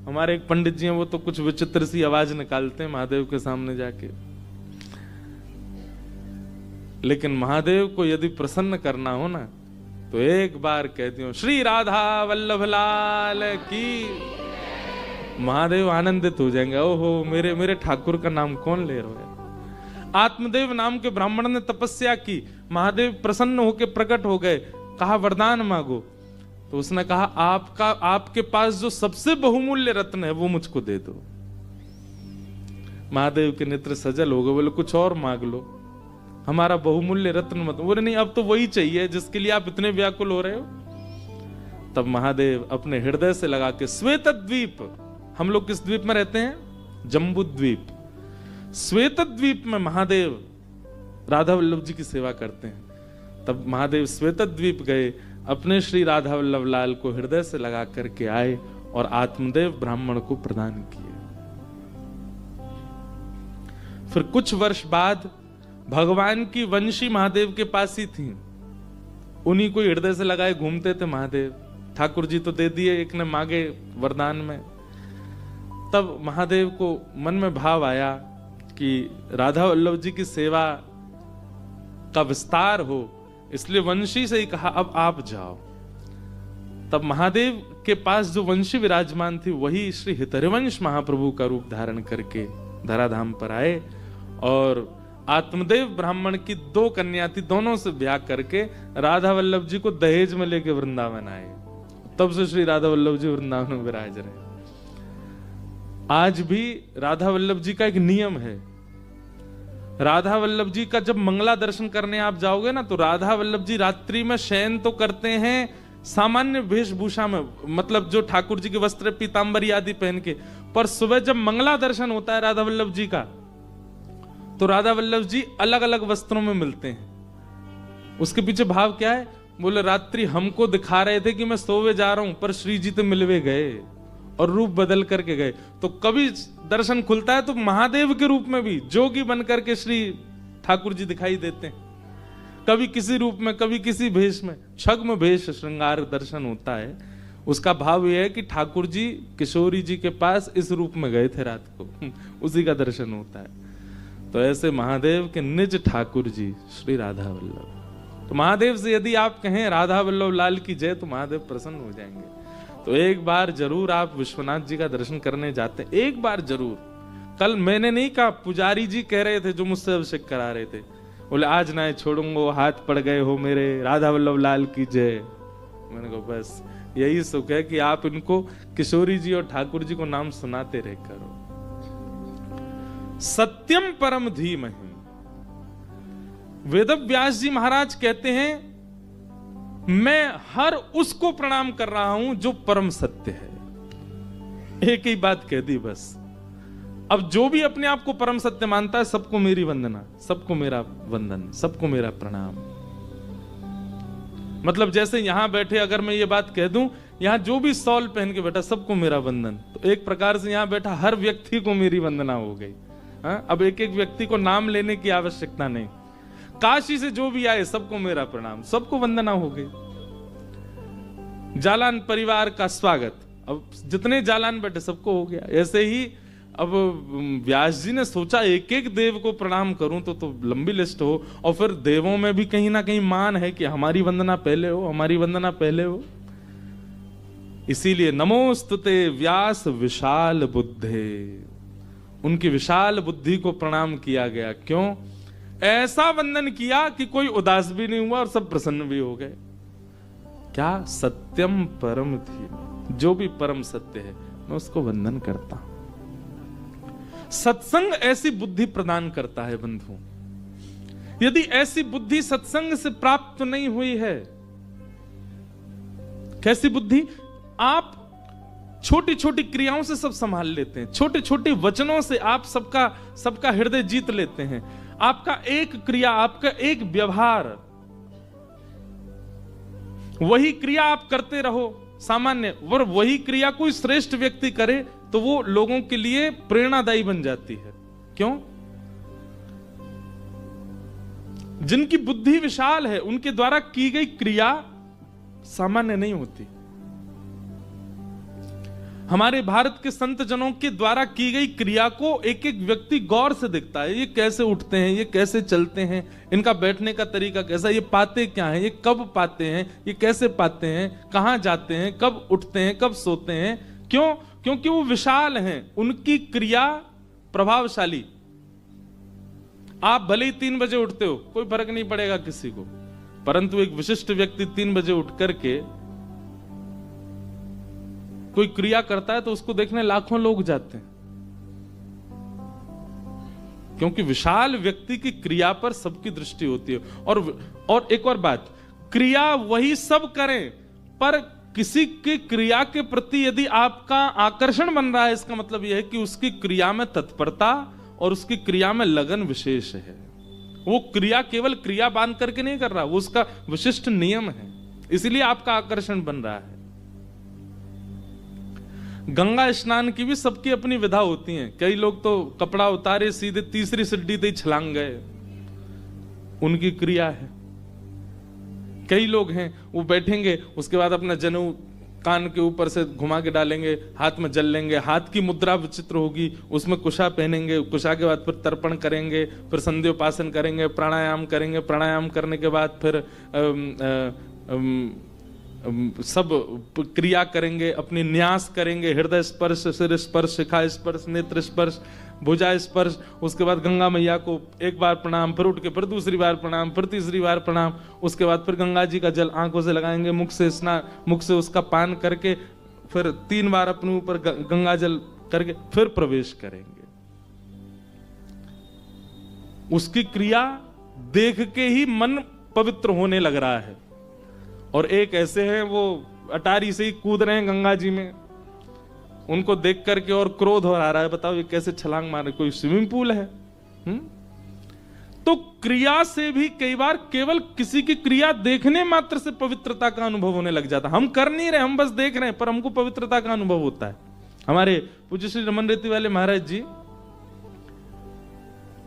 हमारे एक पंडित जी हैं, वो तो कुछ विचित्र सी आवाज निकालते हैं महादेव के सामने जाके। लेकिन महादेव को यदि प्रसन्न करना हो ना तो एक बार कहती हूं, श्री राधा वल्लभ लाल की। महादेव आनंदित हो जाएंगे, ओहो मेरे ठाकुर का नाम कौन ले रहा है। आत्मदेव नाम के ब्राह्मण ने तपस्या की, महादेव प्रसन्न होकर प्रकट हो गए, कहा वरदान मांगो। तो उसने कहा आपके पास जो सबसे बहुमूल्य रत्न है वो मुझको दे दो। महादेव के नेत्र सजल हो गए, बोले कुछ और मांग लो, हमारा बहुमूल्य रत्न मत। बोले नहीं, अब तो वही चाहिए जिसके लिए आप इतने व्याकुल हो रहे हो। तब महादेव अपने हृदय से लगा के श्वेत द्वीप, हम लोग किस द्वीप में रहते हैं? जम्बू द्वीप। श्वेत द्वीप में महादेव राधा वल्लभ जी की सेवा करते हैं। तब महादेव श्वेत द्वीप गए, अपने श्री राधा वल्लभ लाल को हृदय से लगा करके आए और आत्मदेव ब्राह्मण को प्रदान किए। फिर कुछ वर्ष बाद भगवान की वंशी महादेव के पास ही थी, उन्हीं को हृदय से लगाए घूमते थे महादेव। ठाकुर जी तो दे दिए, एक ने मांगे वरदान में। तब महादेव को मन में भाव आया कि राधा वल्लभ जी की सेवा का विस्तार हो, इसलिए वंशी से ही कहा अब आप जाओ। तब महादेव के पास जो वंशी विराजमान थी वही श्री हितरिवंश महाप्रभु का रूप धारण करके धराधाम पर आए और आत्मदेव ब्राह्मण की 2 कन्या थी, दोनों से ब्याह करके राधा वल्लभ जी को दहेज में लेके वृंदावन आए। तब से श्री राधा वल्लभ जी वृंदावन में विराज रहे। आज भी राधा वल्लभ जी का एक नियम है, राधा वल्लभ जी का जब मंगला दर्शन करने आप जाओगे ना, तो राधा वल्लभ जी रात्रि में शयन तो करते हैं सामान्य वेशभूषा में, मतलब जो ठाकुर जी के वस्त्र पीतांबरी आदि पहन के, पर सुबह जब मंगला दर्शन होता है राधा वल्लभ जी का, तो राधा वल्लभ जी अलग अलग वस्त्रों में मिलते हैं। उसके पीछे भाव क्या है? बोले रात्रि हमको दिखा रहे थे कि मैं सोवे जा रहा हूं, पर श्री जी तो मिलवे गए और रूप बदल करके गए। तो कभी दर्शन खुलता है तो महादेव के रूप में भी जोगी बन करके श्री ठाकुर जी दिखाई देते हैं, कभी किसी रूप में, कभी किसी भेष में, छद्म भेष श्रृंगार दर्शन होता है। उसका भाव यह है कि ठाकुर जी किशोरी जी के पास इस रूप में गए थे रात को, उसी का दर्शन होता है। तो ऐसे महादेव के निज ठाकुर जी श्री राधा वल्लभ। तो महादेव से यदि आप कहें राधा वल्लभ लाल की जय, तो महादेव प्रसन्न हो जाएंगे। तो एक बार जरूर आप विश्वनाथ जी का दर्शन करने जाते हैं, एक बार जरूर। कल मैंने नहीं कहा, पुजारी जी कह रहे थे जो मुझसे अभिषेक करा रहे थे, बोले आज ना छोड़ूंगा, हाथ पड़ गए हो मेरे, राधा वल्लभ लाल की जय। मैंने कहा बस यही सुख है कि आप इनको किशोरी जी और ठाकुर जी को नाम सुनाते रह करो। सत्यम परम धीमहि, वेदव्यास जी महाराज कहते हैं मैं हर उसको प्रणाम कर रहा हूं जो परम सत्य है। एक ही बात कह दी बस। अब जो भी अपने आप को परम सत्य मानता है, सबको मेरी वंदना, सबको मेरा वंदन, सबको मेरा प्रणाम। मतलब जैसे यहां बैठे अगर मैं ये बात कह दूं, यहां जो भी सॉल पहन के बैठा सबको मेरा वंदन, तो एक प्रकार से यहां बैठा हर व्यक्ति को मेरी वंदना हो गई। हाँ? अब एक एक व्यक्ति को नाम लेने की आवश्यकता नहीं। काशी से जो भी आए सबको मेरा प्रणाम, सबको वंदना हो गई। जालान परिवार का स्वागत, अब जितने जालान बैठे सबको हो गया। ऐसे ही अब व्यास जी ने सोचा एक एक देव को प्रणाम करूं तो लंबी लिस्ट हो, और फिर देवों में भी कहीं ना कहीं मान है कि हमारी वंदना पहले हो, हमारी वंदना पहले हो। इसीलिए नमोस्तुते व्यास विशाल बुद्धे, उनकी विशाल बुद्धि को प्रणाम किया गया। क्यों? ऐसा वंदन किया कि कोई उदास भी नहीं हुआ और सब प्रसन्न भी हो गए। क्या? सत्यम परम थी, जो भी परम सत्य है मैं उसको वंदन करता हूं। सत्संग ऐसी बुद्धि प्रदान करता है बंधु। यदि ऐसी बुद्धि सत्संग से प्राप्त नहीं हुई है, कैसी बुद्धि? आप छोटी छोटी क्रियाओं से सब संभाल लेते हैं, छोटे छोटे वचनों से आप सबका हृदय जीत लेते हैं। आपका एक क्रिया, आपका एक व्यवहार, वही क्रिया आप करते रहो सामान्य, और वही क्रिया कोई श्रेष्ठ व्यक्ति करे तो वो लोगों के लिए प्रेरणादायी बन जाती है। क्यों? जिनकी बुद्धि विशाल है उनके द्वारा की गई क्रिया सामान्य नहीं होती। हमारे भारत के संत जनों के द्वारा की गई क्रिया को एक एक व्यक्ति गौर से देखता है। ये कैसे उठते हैं, ये कैसे चलते हैं, इनका बैठने का तरीका कैसा, ये पाते क्या हैं, ये कब पाते हैं, ये कैसे पाते हैं, कहां जाते हैं, कब उठते हैं, कब सोते हैं। क्यों? क्योंकि वो विशाल हैं, उनकी क्रिया प्रभावशाली। आप भले ही 3 बजे उठते हो, कोई फर्क नहीं पड़ेगा किसी को, परंतु एक विशिष्ट व्यक्ति 3 बजे उठ करके कोई क्रिया करता है तो उसको देखने लाखों लोग जाते हैं, क्योंकि विशाल व्यक्ति की क्रिया पर सबकी दृष्टि होती है। और एक और बात, क्रिया वही सब करें, पर किसी की क्रिया के प्रति यदि आपका आकर्षण बन रहा है, इसका मतलब यह है कि उसकी क्रिया में तत्परता और उसकी क्रिया में लगन विशेष है। वो क्रिया केवल क्रिया बांध करके नहीं कर रहा, वो उसका विशिष्ट नियम है, इसलिए आपका आकर्षण बन रहा है। गंगा स्नान की भी सबकी अपनी विधा होती है। कई लोग तो कपड़ा उतारे सीधे तीसरी सीढ़ी से छलांग गए, उनकी क्रिया है। कई लोग हैं वो बैठेंगे, उसके बाद अपना जनेऊ कान के ऊपर से घुमा के डालेंगे, हाथ में जल लेंगे, हाथ की मुद्रा विचित्र होगी, उसमें कुशा पहनेंगे, कुशा के बाद फिर तर्पण करेंगे, फिर संध्योपासन करेंगे, प्राणायाम करेंगे, प्राणायाम करने के बाद फिर सब क्रिया करेंगे, अपनी न्यास करेंगे, हृदय स्पर्श, सिर स्पर्श, शिखा स्पर्श, नेत्र स्पर्श, भुजा स्पर्श, उसके बाद गंगा मैया को एक बार प्रणाम, फिर उठ के फिर दूसरी बार प्रणाम, फिर तीसरी बार प्रणाम, उसके बाद फिर गंगा जी का जल आंखों से लगाएंगे, मुख से उसका पान करके फिर 3 बार अपने ऊपर गंगा जल करके फिर प्रवेश करेंगे। उसकी क्रिया देख के ही मन पवित्र होने लग रहा है। और एक ऐसे हैं वो अटारी से ही कूद रहे हैं गंगा जी में, उनको देख करके और क्रोध हो रहा है, बताओ ये कैसे छलांग मारे, कोई स्विमिंग पूल है? तो क्रिया से भी कई बार केवल किसी की क्रिया देखने मात्र से पवित्रता का अनुभव होने लग जाता। हम कर नहीं रहे, हम बस देख रहे हैं, पर हमको पवित्रता का अनुभव होता है। हमारे पूज्य श्री रमन रेती वाले महाराज जी,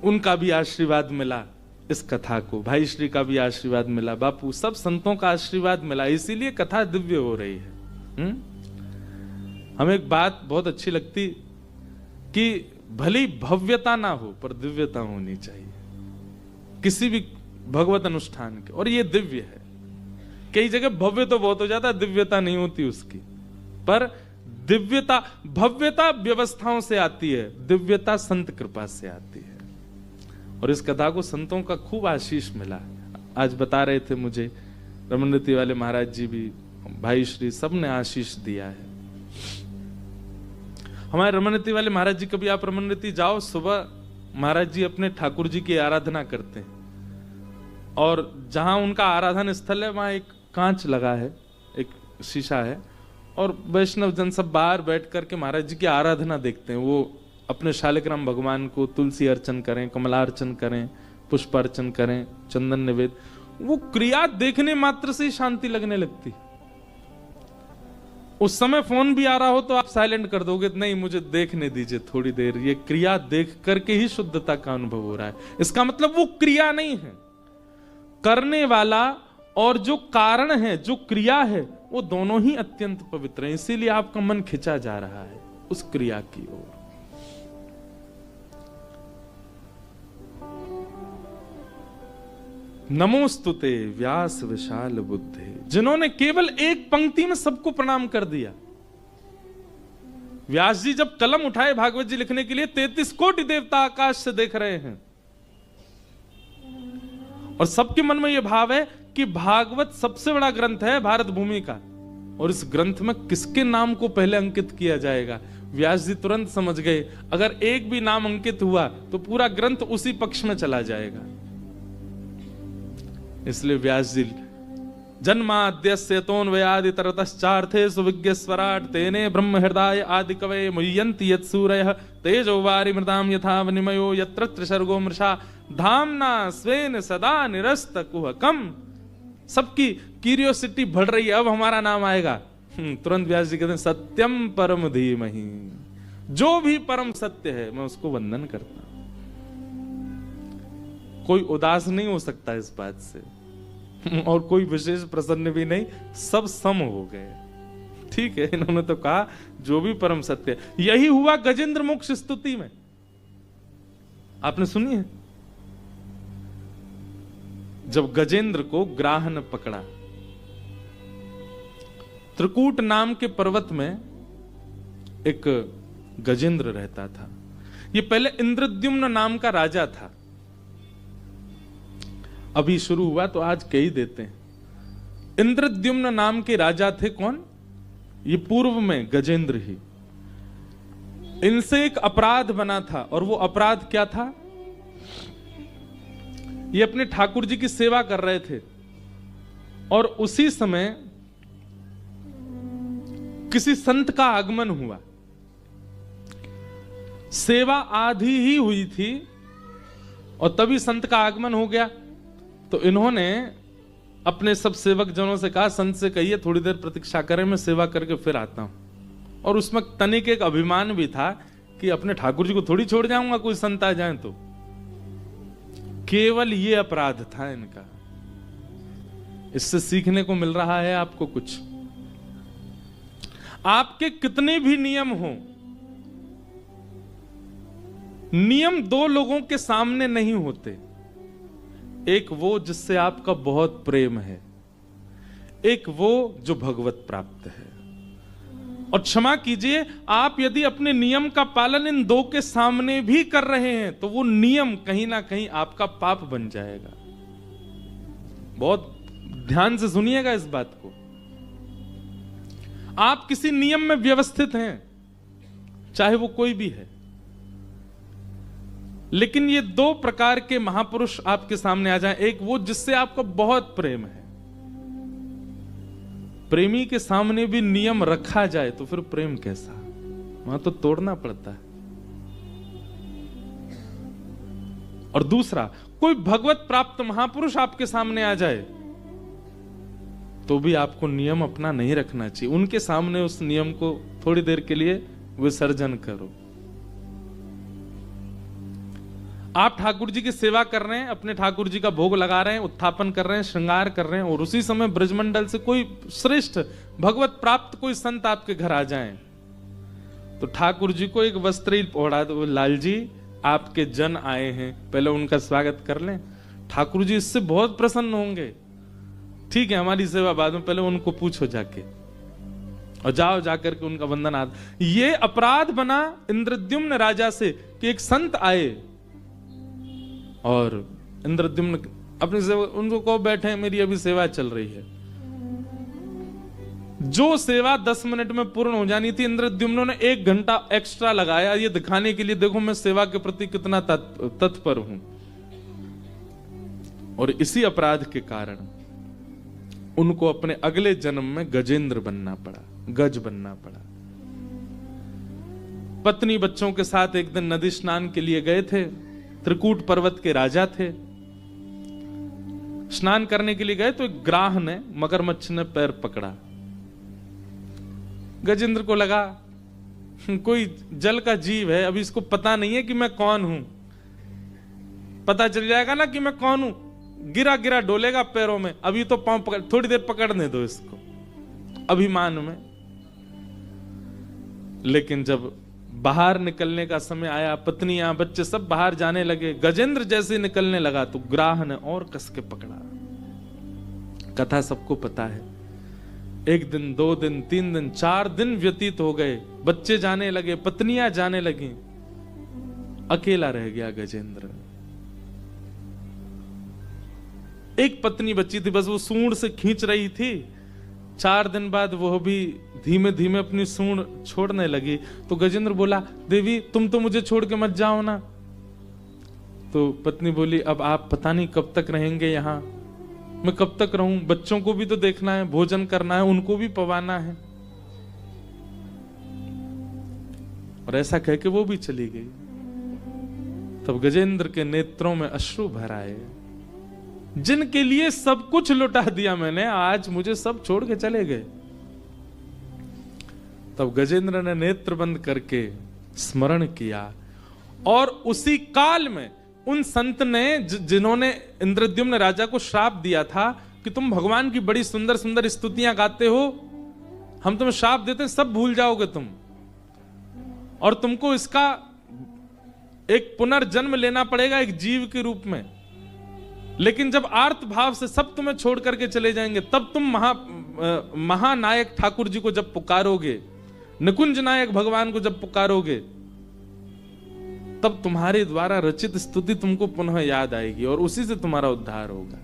उनका भी आशीर्वाद मिला इस कथा को, भाई श्री का भी आशीर्वाद मिला, बापू सब संतों का आशीर्वाद मिला, इसीलिए कथा दिव्य हो रही है। हमें एक बात बहुत अच्छी लगती कि भली भव्यता ना हो पर दिव्यता होनी चाहिए किसी भी भगवत अनुष्ठान के, और ये दिव्य है। कई जगह भव्य तो बहुत हो जाता है, दिव्यता नहीं होती उसकी, पर दिव्यता भव्यता व्यवस्थाओं से आती है, दिव्यता संत कृपा से आती है। और इस कथा को संतों का खूब आशीष मिला। आज बता रहे थे मुझे रमन रेती वाले महाराज जी भी, भाई श्री, सब ने आशीष दिया है। हमारे रमन रेती वाले महाराज जी, कभी आप रमन रेती जाओ, सुबह महाराज जी अपने ठाकुर जी की आराधना करते हैं, और जहां उनका आराधना स्थल है वहां एक कांच लगा है, एक शीशा है, और वैष्णव जन सब बाहर बैठ करके महाराज जी की आराधना देखते हैं। वो अपने शालिग्राम भगवान को तुलसी अर्चन करें, कमलार्चन करें, पुष्प अर्चन करें, चंदन निवेद, वो क्रिया देखने मात्र से ही शांति लगने लगती। उस समय फोन भी आ रहा हो तो आप साइलेंट कर दोगे, नहीं मुझे देखने दीजिए थोड़ी देर, ये क्रिया देख करके ही शुद्धता का अनुभव हो रहा है। इसका मतलब वो क्रिया नहीं है, करने वाला और जो कारण है, जो क्रिया है, वो दोनों ही अत्यंत पवित्र हैं। इसीलिए आपका मन खिंचा जा रहा है उस क्रिया की ओर। नमोस्तुते व्यास विशाल बुद्धे, जिन्होंने केवल एक पंक्ति में सबको प्रणाम कर दिया। व्यास जी जब कलम उठाए भागवत जी लिखने के लिए, 33 कोटि देवता आकाश से देख रहे हैं, और सबके मन में यह भाव है कि भागवत सबसे बड़ा ग्रंथ है भारत भूमि का, और इस ग्रंथ में किसके नाम को पहले अंकित किया जाएगा। व्यास जी तुरंत समझ गए, अगर एक भी नाम अंकित हुआ तो पूरा ग्रंथ उसी पक्ष में चला जाएगा। इसलिए व्यास जी जन्माद्यस्य तोन्वयादि तरतश्चार्थे सुविज्ञ स्वराट तेने ब्रह्म हृदय आदि कवये मुह्यन्ति यत्सूरयः तेजो वारि मृताम यथा वनिमयो यत्र त्रिसर्गो मृषा धामना स्वेन सदा निरस्त कुहकम। सबकी क्यूरियोसिटी बढ़ रही है, अब हमारा नाम आएगा। तुरंत व्यास जी कहते हैं सत्यम परम धीमहि, जो भी परम सत्य है मैं उसको वंदन करता हूं। कोई उदास नहीं हो सकता इस बात से, और कोई विशेष प्रसन्न भी नहीं, सब सम हो गए। ठीक है, इन्होंने तो कहा जो भी परम सत्य है। यही हुआ गजेंद्र मोक्ष स्तुति में, आपने सुनी है? जब गजेंद्र को ग्राह ने पकड़ा, त्रिकूट नाम के पर्वत में एक गजेंद्र रहता था। ये पहले इंद्रद्युम्न नाम का राजा था, अभी शुरू हुआ तो आज कह ही देते हैं। इंद्रद्युम्न नाम के राजा थे कौन? ये पूर्व में गजेंद्र ही। इनसे एक अपराध बना था, और वो अपराध क्या था? ये अपने ठाकुर जी की सेवा कर रहे थे, और उसी समय किसी संत का आगमन हुआ। सेवा आधी ही हुई थी और तभी संत का आगमन हो गया। तो इन्होंने अपने सब सेवक जनों से कहा, संत से कहिए थोड़ी देर प्रतीक्षा करें, मैं सेवा करके फिर आता हूं। और उसमें तनिक एक अभिमान भी था कि अपने ठाकुर जी को थोड़ी छोड़ जाऊंगा कोई संत आ जाए तो। केवल ये अपराध था इनका। इससे सीखने को मिल रहा है आपको कुछ? आपके कितने भी नियम हो, नियम दो लोगों के सामने नहीं होते। एक वो जिससे आपका बहुत प्रेम है, एक वो जो भगवत प्राप्त है। और क्षमा कीजिए, आप यदि अपने नियम का पालन इन दो के सामने भी कर रहे हैं तो वो नियम कहीं ना कहीं आपका पाप बन जाएगा। बहुत ध्यान से सुनिएगा इस बात को। आप किसी नियम में व्यवस्थित हैं, चाहे वो कोई भी है, लेकिन ये दो प्रकार के महापुरुष आपके सामने आ जाएं। एक वो जिससे आपका बहुत प्रेम है, प्रेमी के सामने भी नियम रखा जाए तो फिर प्रेम कैसा, वहां तो तोड़ना पड़ता है। और दूसरा, कोई भगवत प्राप्त महापुरुष आपके सामने आ जाए तो भी आपको नियम अपना नहीं रखना चाहिए। उनके सामने उस नियम को थोड़ी देर के लिए विसर्जन करो। आप ठाकुर जी की सेवा कर रहे हैं, अपने ठाकुर जी का भोग लगा रहे हैं, उत्थापन कर रहे हैं, श्रृंगार कर रहे हैं, और उसी समय ब्रजमंडल से कोई श्रेष्ठ भगवत प्राप्त कोई संत आपके घर आ जाएं, तो ठाकुर जी को एक वस्त्र ओढ़ा दो। लाल जी, आपके जन आए हैं, पहले उनका स्वागत कर लें। ठाकुर जी इससे बहुत प्रसन्न होंगे। ठीक है, हमारी सेवा बाद में, पहले उनको पूछो जाके, और जाओ जाकर के उनका वंदन आद। ये अपराध बना इंद्रद्युम्न राजा से कि एक संत आए और इंद्रद्युम्न अपनी सेवा, उनको कहो बैठे, मेरी अभी सेवा चल रही है। जो सेवा 10 मिनट में पूर्ण हो जानी थी, इंद्रद्युम्न ने 1 घंटा एक्स्ट्रा लगाया, ये दिखाने के लिए देखो मैं सेवा के प्रति कितना तत्पर हूं। और इसी अपराध के कारण उनको अपने अगले जन्म में गजेंद्र बनना पड़ा, गज बनना पड़ा। पत्नी बच्चों के साथ एक दिन नदी स्नान के लिए गए थे। त्रिकूट पर्वत के राजा थे। स्नान करने के लिए गए तो एक ग्राह ने, मगरमच्छ ने पैर पकड़ा। गजेंद्र को लगा कोई जल का जीव है, अभी इसको पता नहीं है कि मैं कौन हूं। पता चल जाएगा ना कि मैं कौन हूं, गिरा गिरा डोलेगा पैरों में। अभी तो पांव पकड़, थोड़ी देर पकड़ने दो इसको, अभिमान में। लेकिन जब बाहर निकलने का समय आया, पत्नियां बच्चे सब बाहर जाने लगे, गजेंद्र जैसे निकलने लगा तो ग्राह ने और कस के पकड़ा। कथा सबको पता है। 1 दिन, 2 दिन, 3 दिन, 4 दिन व्यतीत हो गए। बच्चे जाने लगे, पत्नियां जाने लगी, अकेला रह गया गजेंद्र। एक पत्नी बची थी, बस वो सूंड से खींच रही थी। 4 दिन बाद वो भी धीमे धीमे अपनी सूंड छोड़ने लगी। तो गजेंद्र बोला, देवी तुम तो मुझे छोड़ के मत जाओ ना। तो पत्नी बोली, अब आप पता नहीं कब तक रहेंगे यहाँ, मैं कब तक रहूं, बच्चों को भी तो देखना है, भोजन करना है, उनको भी पवाना है। और ऐसा कह के वो भी चली गई। तब गजेंद्र के नेत्रों में अश्रु भर आए। जिनके लिए सब कुछ लुटा दिया मैंने, आज मुझे सब छोड़ के चले गए। तब गजेंद्र ने नेत्र बंद करके स्मरण किया, और उसी काल में उन संत ने जिन्होंने इंद्रद्युम्न राजा को श्राप दिया था कि तुम भगवान की बड़ी सुंदर सुंदर स्तुतियां गाते हो, हम तुम्हें श्राप देते हैं, सब भूल जाओगे तुम, और तुमको इसका एक पुनर्जन्म लेना पड़ेगा एक जीव के रूप में। लेकिन जब आर्त भाव से सब तुम्हें छोड़ करके चले जाएंगे, तब तुम महानायक ठाकुर जी को जब पुकारोगे, निकुंज नायक भगवान को जब पुकारोगे, तब तुम्हारे द्वारा रचित स्तुति तुमको पुनः याद आएगी और उसी से तुम्हारा उद्धार होगा।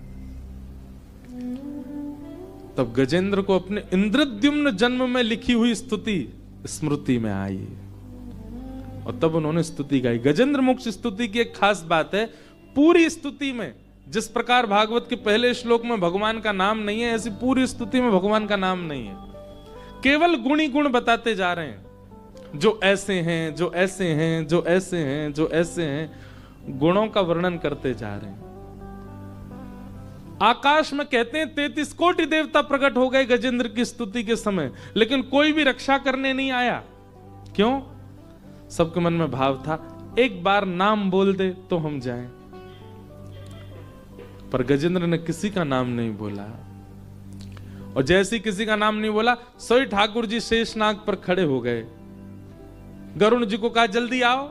तब गजेंद्र को अपने इंद्रद्युम्न जन्म में लिखी हुई स्तुति स्मृति में आई, और तब उन्होंने स्तुति गाई। गजेंद्र मोक्ष स्तुति की एक खास बात है, पूरी स्तुति में जिस प्रकार भागवत के पहले श्लोक में भगवान का नाम नहीं है, ऐसी पूरी स्तुति में भगवान का नाम नहीं है। केवल गुणी गुण बताते जा रहे हैं, जो ऐसे हैं, जो ऐसे हैं, जो ऐसे हैं, जो ऐसे हैं, गुणों का वर्णन करते जा रहे हैं। आकाश में कहते हैं 33 कोटि देवता प्रकट हो गए गजेंद्र की स्तुति के समय, लेकिन कोई भी रक्षा करने नहीं आया। क्यों? सबके मन में भाव था, एक बार नाम बोल दे तो हम जाएं। पर गजेंद्र ने किसी का नाम नहीं बोला। और जैसे ही किसी का नाम नहीं बोला, सोई ठाकुर जी शेषनाग पर खड़े हो गए। गरुण जी को कहा जल्दी आओ।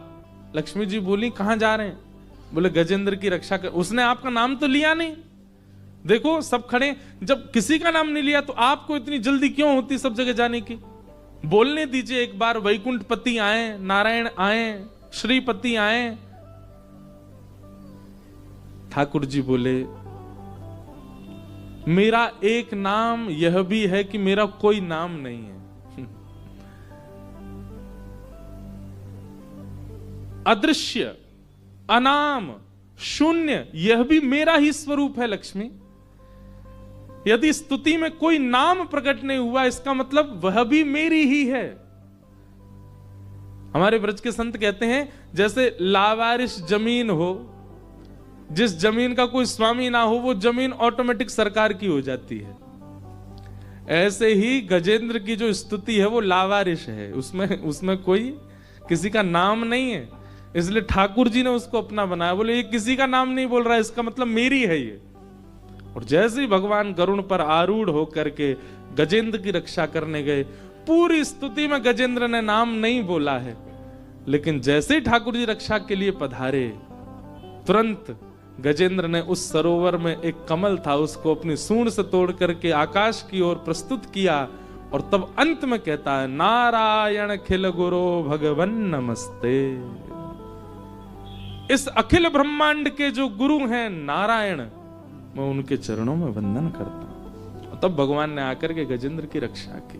लक्ष्मी जी बोली कहां जा रहे हैं? बोले गजेंद्र की रक्षा कर। उसने आपका नाम तो लिया नहीं। देखो सब खड़े, जब किसी का नाम नहीं लिया तो आपको इतनी जल्दी क्यों होती सब जगह जाने की? बोलने दीजिए एक बार, वैकुंठपति आए, नारायण आए, श्रीपति आए। ठाकुर जी बोले मेरा एक नाम यह भी है कि मेरा कोई नाम नहीं है। अदृश्य, अनाम, शून्य, यह भी मेरा ही स्वरूप है लक्ष्मी। यदि स्तुति में कोई नाम प्रकट नहीं हुआ, इसका मतलब वह भी मेरी ही है। हमारे ब्रज के संत कहते हैं जैसे लावारिश जमीन हो, जिस जमीन का कोई स्वामी ना हो, वो जमीन ऑटोमेटिक सरकार की हो जाती है। ऐसे ही गजेंद्र की जो स्तुति है वो लावारिश है, उसमें कोई किसी का नाम नहीं है। इसलिए ठाकुर जी ने उसको अपना बनाया। बोले ये किसी का नाम नहीं बोल रहा है, इसका मतलब मेरी है ये। और जैसे ही भगवान गरुण पर आरूढ़ होकर के गजेंद्र की रक्षा करने गए, पूरी स्तुति में गजेंद्र ने नाम नहीं बोला है, लेकिन जैसे ही ठाकुर जी रक्षा के लिए पधारे, तुरंत गजेंद्र ने उस सरोवर में एक कमल था, उसको अपनी सूंड से तोड़ करके आकाश की ओर प्रस्तुत किया। और तब अंत में कहता है नारायण खिल गुरो भगवन नमस्ते। इस अखिल ब्रह्मांड के जो गुरु हैं नारायण, मैं उनके चरणों में वंदन करता हूं। तब भगवान ने आकर के गजेंद्र की रक्षा की।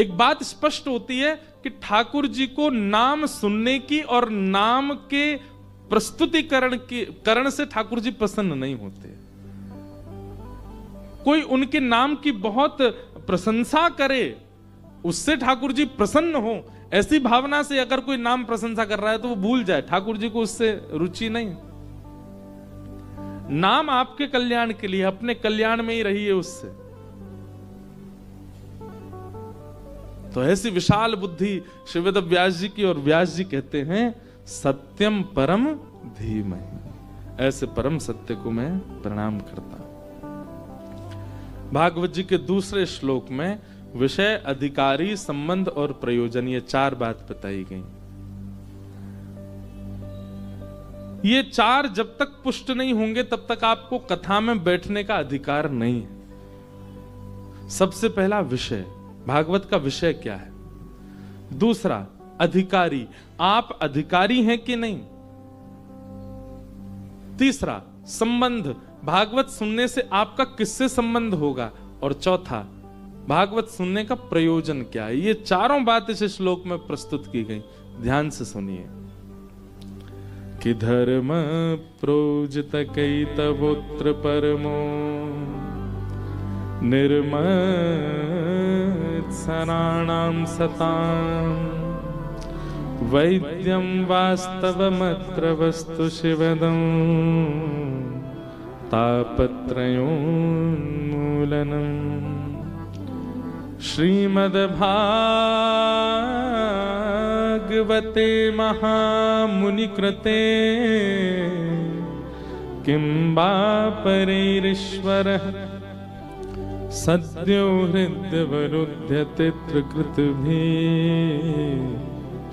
एक बात स्पष्ट होती है कि ठाकुर जी को नाम सुनने की और नाम के प्रस्तुतिकरण से ठाकुर जी प्रसन्न नहीं होते। कोई उनके नाम की बहुत प्रशंसा करे, उससे ठाकुर जी प्रसन्न हो, ऐसी भावना से अगर कोई नाम प्रशंसा कर रहा है तो वो भूल जाए, ठाकुर जी को उससे रुचि नहीं। नाम आपके कल्याण के लिए, अपने कल्याण में ही रहिए उससे। तो ऐसी विशाल बुद्धि श्री वेद व्यास जी की, और व्यास जी कहते हैं सत्यम परम धीमहि। ऐसे परम सत्य को मैं प्रणाम करता हूं। भागवत जी के दूसरे श्लोक में विषय, अधिकारी, संबंध और प्रयोजन, ये चार बात बताई गई। ये चार जब तक पुष्ट नहीं होंगे तब तक आपको कथा में बैठने का अधिकार नहीं है। सबसे पहला विषय, भागवत का विषय क्या है। दूसरा अधिकारी, आप अधिकारी हैं कि नहीं। तीसरा संबंध, भागवत सुनने से आपका किससे संबंध होगा। और चौथा भागवत सुनने का प्रयोजन क्या है। ये चारों बात इस श्लोक में प्रस्तुत की गई, ध्यान से सुनिए। कि धर्म प्रोजित कैतवोत्र परमो निर्मत्सराणां सतां वैद्यं वास्तवमत्र वस्तु शिवदं तापत्रयोन्मूलनम्। श्रीमद्भागवते महामुनिकृते किं वा परैरीश्वरः सद्यो हृद्यवरुध्यते त्रिकृतभिः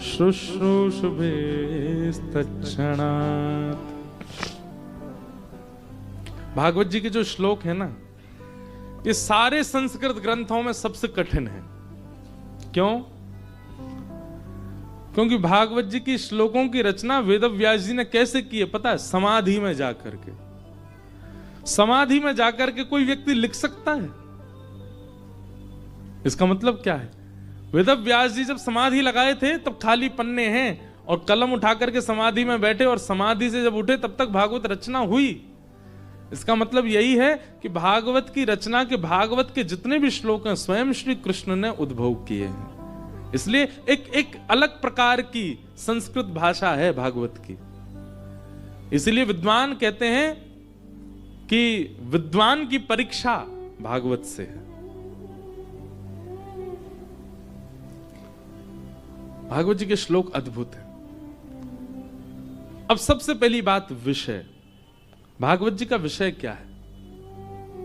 शुश्रूषुभिस्तत्क्षणात्। भागवत जी के जो श्लोक है ना, ये सारे संस्कृत ग्रंथों में सबसे कठिन है। क्यों? क्योंकि भागवत जी की श्लोकों की रचना वेदव्यास जी ने कैसे की है पता है? समाधि में जाकर के। समाधि में जाकर के कोई व्यक्ति लिख सकता है? इसका मतलब क्या है? वेदव्यास जी जब समाधि लगाए थे तब खाली पन्ने हैं और कलम उठा करके समाधि में बैठे, और समाधि से जब उठे तब तक भागवत रचना हुई। इसका मतलब यही है कि भागवत की रचना के, भागवत के जितने भी श्लोक हैं स्वयं श्री कृष्ण ने उद्भव किए हैं। इसलिए एक अलग प्रकार की संस्कृत भाषा है भागवत की। इसलिए विद्वान कहते हैं कि विद्वान की परीक्षा भागवत से है। भागवत जी के श्लोक अद्भुत है। अब सबसे पहली बात विषय। भागवत जी का विषय क्या है?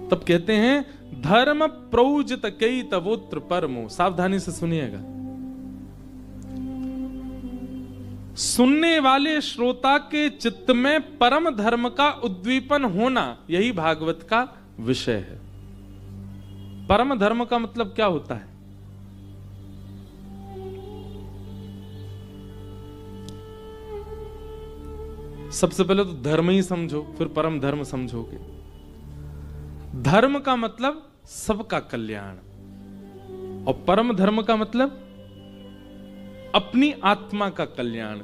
तब कहते हैं धर्म प्रौजित कई तवोत्र परमो। सावधानी से सुनिएगा, सुनने वाले श्रोता के चित्त में परम धर्म का उद्दीपन होना, यही भागवत का विषय है। परम धर्म का मतलब क्या होता है? सबसे पहले तो धर्म ही समझो, फिर परम धर्म समझोगे। धर्म का मतलब सबका कल्याण, और परम धर्म का मतलब अपनी आत्मा का कल्याण।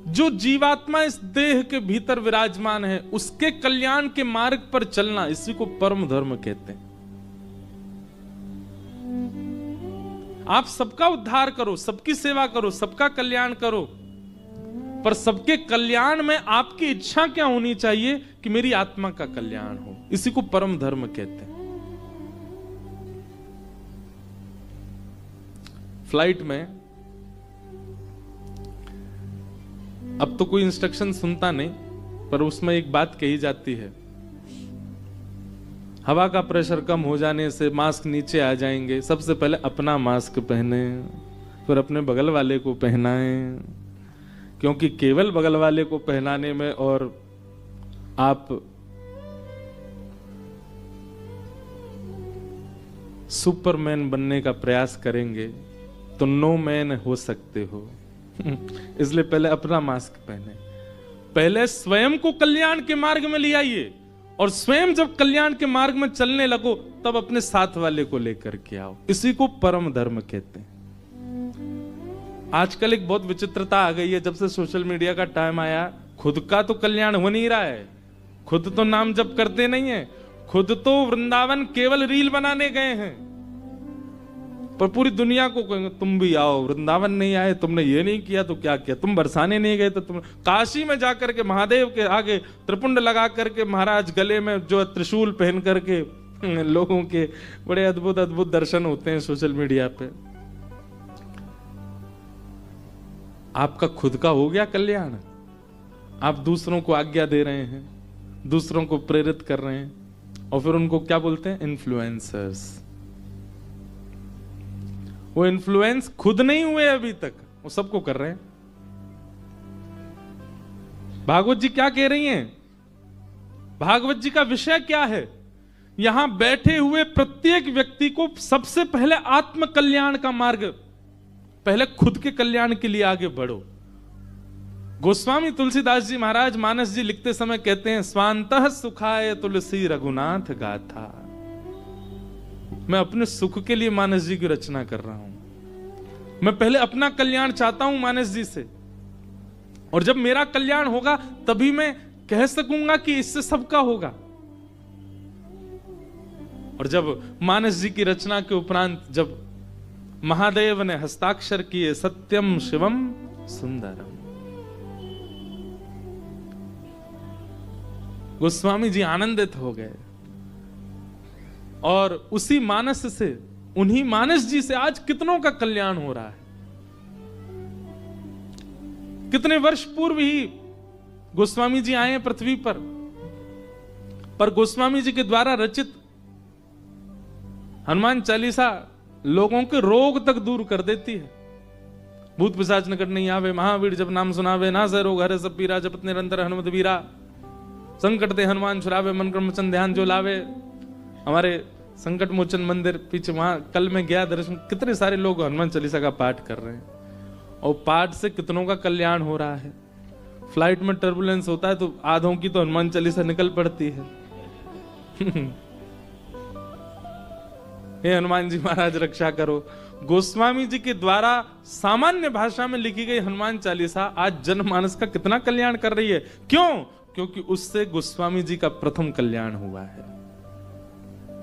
जो जीवात्मा इस देह के भीतर विराजमान है, उसके कल्याण के मार्ग पर चलना, इसी को परम धर्म कहते हैं। आप सबका उद्धार करो, सबकी सेवा करो, सबका कल्याण करो, पर सबके कल्याण में आपकी इच्छा क्या होनी चाहिए कि मेरी आत्मा का कल्याण हो। इसी को परम धर्म कहते हैं। फ्लाइट में अब तो कोई इंस्ट्रक्शन सुनता नहीं, पर उसमें एक बात कही जाती है, हवा का प्रेशर कम हो जाने से मास्क नीचे आ जाएंगे। सबसे पहले अपना मास्क पहने, फिर अपने बगल वाले को पहनाएं, क्योंकि केवल बगल वाले को पहनाने में और आप सुपरमैन बनने का प्रयास करेंगे तो नो मैन हो सकते हो। इसलिए पहले अपना मास्क पहने, पहले स्वयं को कल्याण के मार्ग में ले आइए, और स्वयं जब कल्याण के मार्ग में चलने लगो तब अपने साथ वाले को लेकर के आओ। इसी को परम धर्म कहते हैं। आजकल एक बहुत विचित्रता आ गई है, जब से सोशल मीडिया का टाइम आया, खुद का तो कल्याण हो नहीं रहा है, खुद तो नाम जप करते नहीं है, खुद तो वृंदावन केवल रील बनाने गए हैं, पर पूरी दुनिया को कहेंगे तुम भी आओ। वृंदावन नहीं आए, तुमने ये नहीं किया तो क्या किया, तुम बरसाने नहीं गए तो तुम काशी में जाकर के महादेव के आगे त्रिपुंड लगा करके, महाराज गले में जो त्रिशूल पहन करके लोगों के बड़े अद्भुत अद्भुत दर्शन होते हैं सोशल मीडिया पे। आपका खुद का हो गया कल्याण? आप दूसरों को आज्ञा दे रहे हैं, दूसरों को प्रेरित कर रहे हैं, और फिर उनको क्या बोलते हैं? इन्फ्लुएंसर्स। वो इन्फ्लुएंस खुद नहीं हुए अभी तक, वो सबको कर रहे हैं। भागवत जी क्या कह रही हैं? भागवत जी का विषय क्या है? यहां बैठे हुए प्रत्येक व्यक्ति को सबसे पहले आत्म कल्याण का मार्ग, पहले खुद के कल्याण के लिए आगे बढ़ो। गोस्वामी तुलसीदास जी महाराज मानस जी लिखते समय कहते हैं, स्वांतः सुखाय तुलसी रघुनाथ गाथा। मैं अपने सुख के लिए मानस जी की रचना कर रहा हूं। मैं पहले अपना कल्याण चाहता हूं मानस जी से, और जब मेरा कल्याण होगा तभी मैं कह सकूंगा कि इससे सबका होगा। और जब मानस जी की रचना के उपरांत जब महादेव ने हस्ताक्षर किए, सत्यम शिवम सुंदरम, गोस्वामी जी आनंदित हो गए, और उसी मानस से, उन्हीं मानस जी से आज कितनों का कल्याण हो रहा है। कितने वर्ष पूर्व ही गोस्वामी जी आए पृथ्वी पर गोस्वामी जी के द्वारा रचित हनुमान चालीसा लोगों के रोग तक दूर कर देती है। भूत पिशाच निकट नहीं आवे, महावीर जब नाम सुनावे, ना से रोग हरे सब पीरा, जपत निरंतर हनुमत वीरा, संकट दे हनुमान छुड़ावे, मन क्रम वचन ध्यान जो लावे। हमारे संकट मोचन मंदिर पीछे, वहां कल मैं गया दर्शन, कितने सारे लोग हनुमान चालीसा का पाठ कर रहे हैं, और पाठ से कितनों का कल्याण हो रहा है। फ्लाइट में टर्बुलेंस होता है तो आधों की तो हनुमान चालीसा निकल पड़ती है। हे हनुमान जी महाराज रक्षा करो। गोस्वामी जी के द्वारा सामान्य भाषा में लिखी गई हनुमान चालीसा आज जनमानस का कितना कल्याण कर रही है। क्यों? क्योंकि उससे गोस्वामी जी का प्रथम कल्याण हुआ है,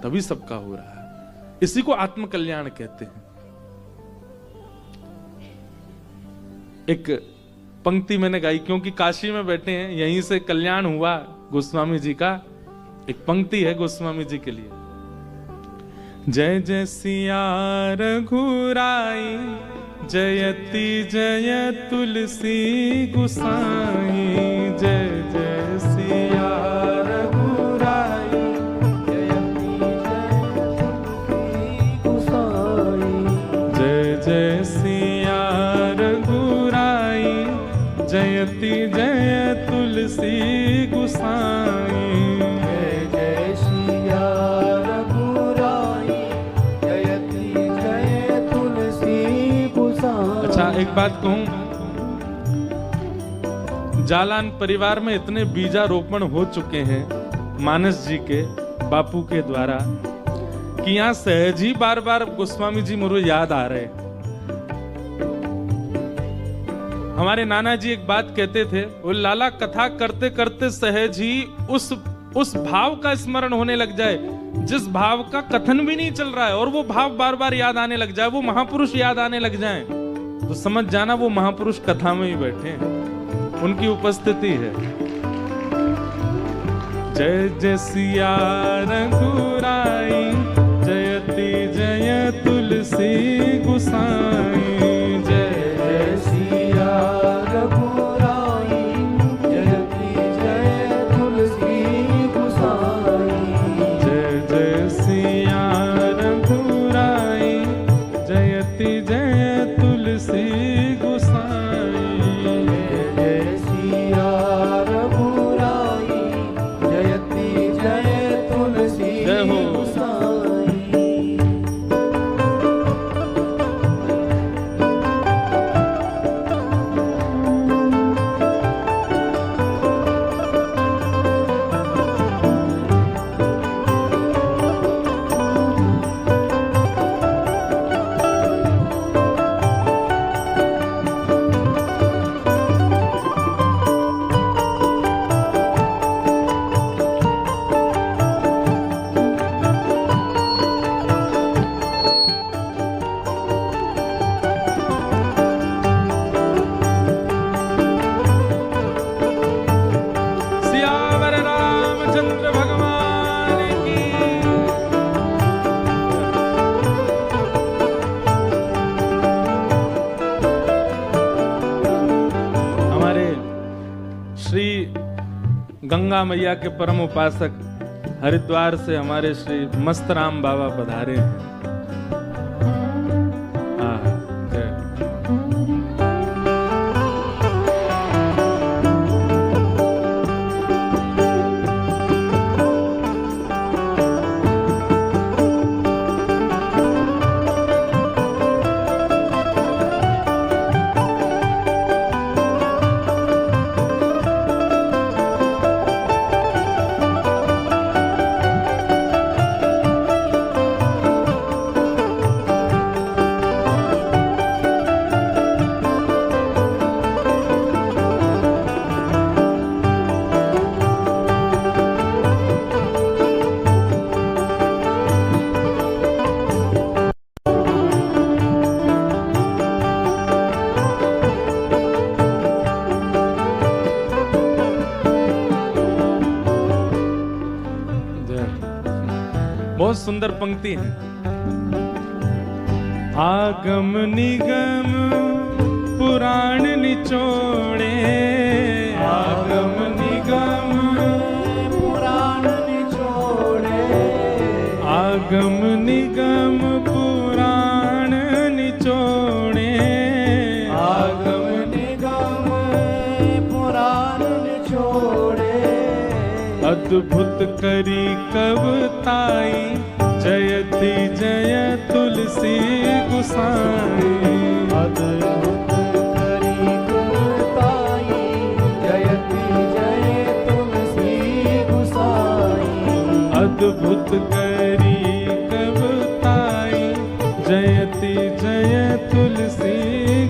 तभी सबका हो रहा है। इसी को आत्म कल्याण कहते हैं। एक पंक्ति मैंने गाई, क्योंकि काशी में बैठे हैं, यहीं से कल्याण हुआ गोस्वामी जी का। एक पंक्ति है गोस्वामी जी के लिए, जय जय सिया रघुराई, जयति जय तुलसी गुसाई, जय जय सिया रघु तुलसी गुसाई। जय जय सिया रघुराई, जयति जय तुलसी गुसाई। अच्छा एक बात कहूं, जालान परिवार में इतने बीजारोपण हो चुके हैं मानस जी के बापू के द्वारा कि यहाँ सहज ही बार बार गोस्वामी जी मुझे याद आ रहे। हमारे नाना जी एक बात कहते थे, वो लाला कथा करते करते सहज ही उस भाव का स्मरण होने लग जाए जिस भाव का कथन भी नहीं चल रहा है, और वो भाव बार बार याद आने लग जाए, वो महापुरुष याद आने लग जाएं, तो समझ जाना वो महापुरुष कथा में ही बैठे हैं, उनकी उपस्थिति है। जय जय सिया रघुराई, जयति जय तुलसी गुसाई। जय जय सिया रघुराई, जयति जय तुलसी गुसाई। जय जय सिया रघुराई, जयति जय तुलसी गुसाई। जय सिया रघुराई, जयति जय तुलसी जय हो। गुसाई। सियावर रामचंद्र भगवान की। हमारे श्री गंगा मैया के परम उपासक हरिद्वार से हमारे श्री मस्तराम बाबा पधारे हैं। जय। बहुत सुंदर पंक्ति है। आगम निगम पुराण निचोड़े, आगम निगम पुराण निचोड़े। आगम निगम पुराण निचोड़े। आगम निगम पुराण निचोड़े। अद्भुत करी कवताई, जयति जय तुलसी गुसाई। अद्भुत करी कवताई, जयति जय तुलसी गुसाई। अद्भुत करी कवताई, जयति जय तुलसी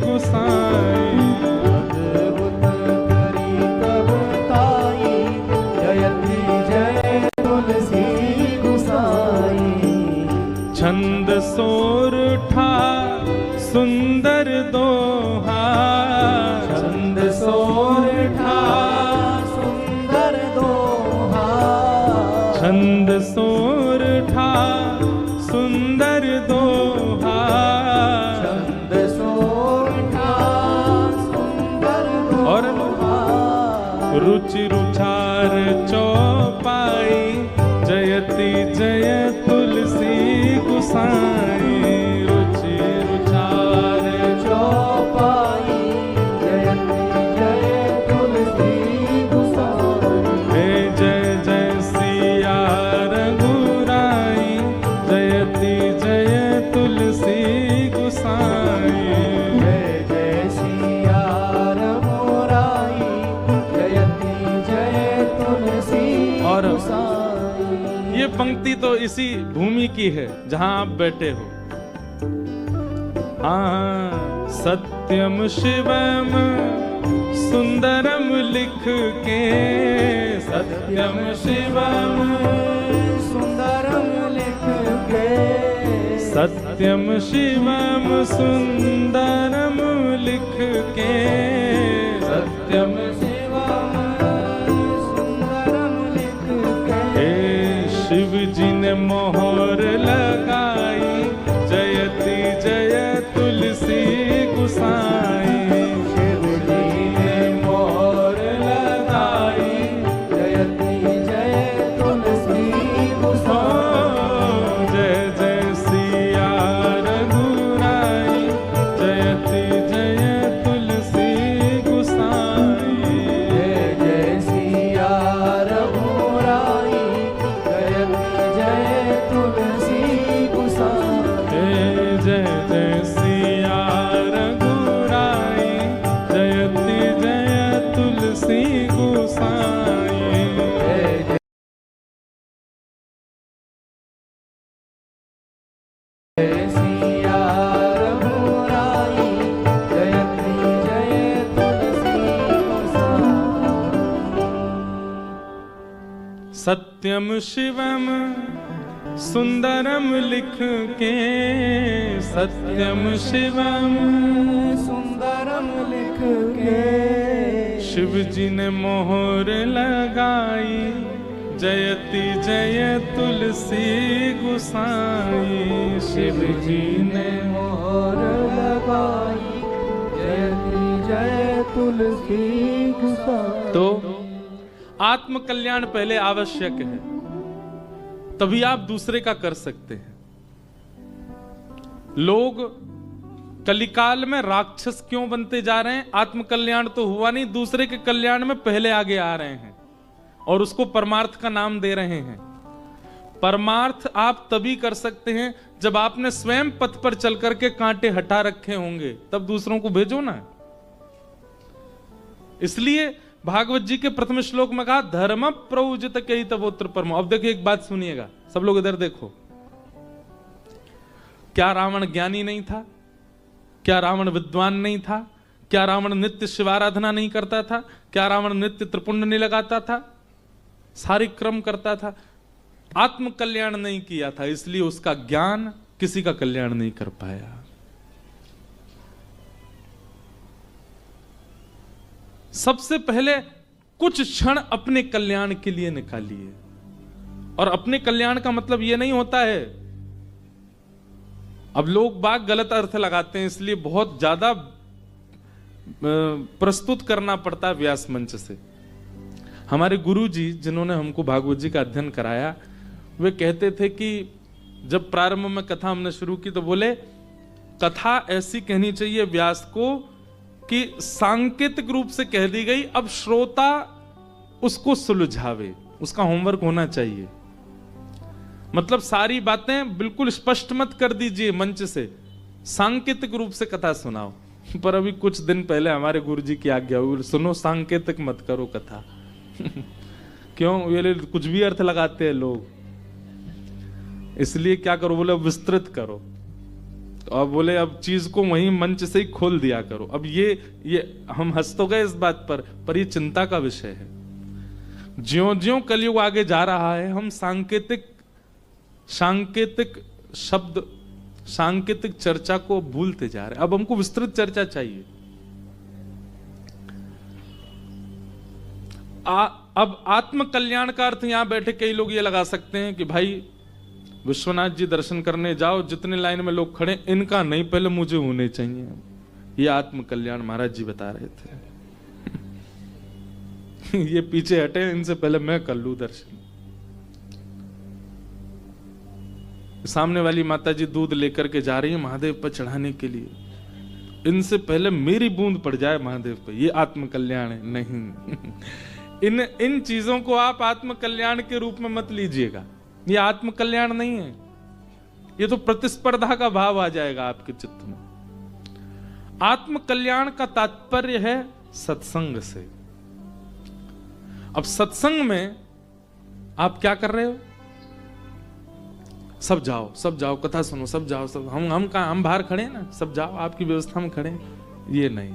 गुसाई। अद्भुत करी कवताई, जयति जय तुलसी गुसाई। छंद सोरठा सुंदर दोहा, छंद सोरठा सुंदर दोहा। छंद सोरठा सुंदर दोहा। छंद सोरठा सुंदर और दोहा। रुचि रुचार चौपाई, जयति जय तुलसी गुसाई। रुचि रुचार चौपाई, जयति जय तुलसी गुसाई। और गुसाई। ये पंक्ति तो इसी भूमि की है जहां आप बैठे हो। हाँ, सत्यम शिवम सुंदरम लिख के, सत्यम शिवम सुंदरम लिख के, सत्यम शिवम सुंदरम लिख के, सत्यम शिवम सुंदरम लिख के। हे शिव जी ने मोहर लगाई, जयति जय तुलसी गुसाई। शिव जी ने मोहर लगाई, जयति जय तुलसी गुसाई। जय जय सिया रघुराई, जयति जय तुलसी गुसाई। जय जय सिया रघुराई, जयति जय तुलसी गुसाई। जय जय सिया रघुराई, जयति जय तुलसी गुसाई। जय सिया रघुराई, जयति जय तुलसी गुसाई। सत्यम शिवम सुंदरम लिख के, सत्यम शिवम सुंदरम लिख के। शिव जी ने मोहर लगाई, जयति जय तुलसी गुसाई। शिव जी ने मोहर लगाई, जयति जय तुलसी गुसाई। तो आत्म कल्याण पहले आवश्यक है, तभी आप दूसरे का कर सकते हैं। लोग कलिकाल में राक्षस क्यों बनते जा रहे हैं? आत्म कल्याण तो हुआ नहीं, दूसरे के कल्याण में पहले आगे आ रहे हैं और उसको परमार्थ का नाम दे रहे हैं। परमार्थ आप तभी कर सकते हैं जब आपने स्वयं पथ पर चल करके कांटे हटा रखे होंगे, तब दूसरों को भेजो ना। इसलिए भागवत जी के प्रथम श्लोक में कहा, धर्म प्रवुजित कई तबोत्र परमो। अब देखिए एक बात सुनिएगा, सब लोग इधर देखो। क्या रावण ज्ञानी नहीं था? क्या रावण विद्वान नहीं था? क्या रावण नित्य शिवाराधना नहीं करता था? क्या रावण नित्य त्रिपुंड नहीं लगाता था? सारे क्रम करता था, आत्म कल्याण नहीं किया था, इसलिए उसका ज्ञान किसी का कल्याण नहीं कर पाया। सबसे पहले कुछ क्षण अपने कल्याण के लिए निकालिए। और अपने कल्याण का मतलब यह नहीं होता है, अब लोग बाग गलत अर्थ लगाते हैं, इसलिए बहुत ज्यादा प्रस्तुत करना पड़ता है व्यास मंच से। हमारे गुरु जी जिन्होंने हमको भागवत जी का अध्ययन कराया, वे कहते थे कि जब प्रारंभ में कथा हमने शुरू की तो बोले, कथा ऐसी कहनी चाहिए व्यास को कि सांकेतिक रूप से कह दी गई, अब श्रोता उसको सुलझावे, उसका होमवर्क होना चाहिए। मतलब सारी बातें बिल्कुल स्पष्ट मत कर दीजिए मंच से, सांकेतिक रूप से कथा सुनाओ। पर अभी कुछ दिन पहले हमारे गुरु जी की आज्ञा हुई, सुनो सांकेतिक मत करो कथा। क्यों? ये कुछ भी अर्थ लगाते हैं लोग, इसलिए क्या करो, बोले विस्तृत करो। तो अब बोले अब चीज को वहीं मंच से ही खोल दिया करो। अब ये हम हंस तो गए इस बात पर ये चिंता का विषय है। ज्यों ज्यों कलयुग आगे जा रहा है, हम सांकेतिक शब्द, सांकेतिक चर्चा को भूलते जा रहे हैं। अब हमको विस्तृत चर्चा चाहिए। अब आत्म कल्याण का अर्थ यहां बैठे कई लोग ये लगा सकते हैं कि भाई विश्वनाथ जी दर्शन करने जाओ, जितने लाइन में लोग खड़े, इनका नहीं, पहले मुझे होने चाहिए। ये आत्म कल्याण महाराज जी बता रहे थे। ये पीछे हटे, इनसे पहले मैं कर लूं दर्शन। सामने वाली माता जी दूध लेकर के जा रही है महादेव पर चढ़ाने के लिए, इनसे पहले मेरी बूंद पड़ जाए महादेव पर, ये आत्म कल्याण है? नहीं। इन चीजों को आप आत्म कल्याण के रूप में मत लीजिएगा, ये आत्म कल्याण नहीं है। ये तो प्रतिस्पर्धा का भाव आ जाएगा आपके चित्त में। आत्म कल्याण का तात्पर्य है सत्संग से। अब सत्संग में आप क्या कर रहे हो? सब जाओ, सब जाओ, कथा सुनो, सब जाओ, सब हम कहाँ, हम बाहर खड़े हैं ना, सब जाओ, आपकी व्यवस्था में खड़े हैं। ये नहीं,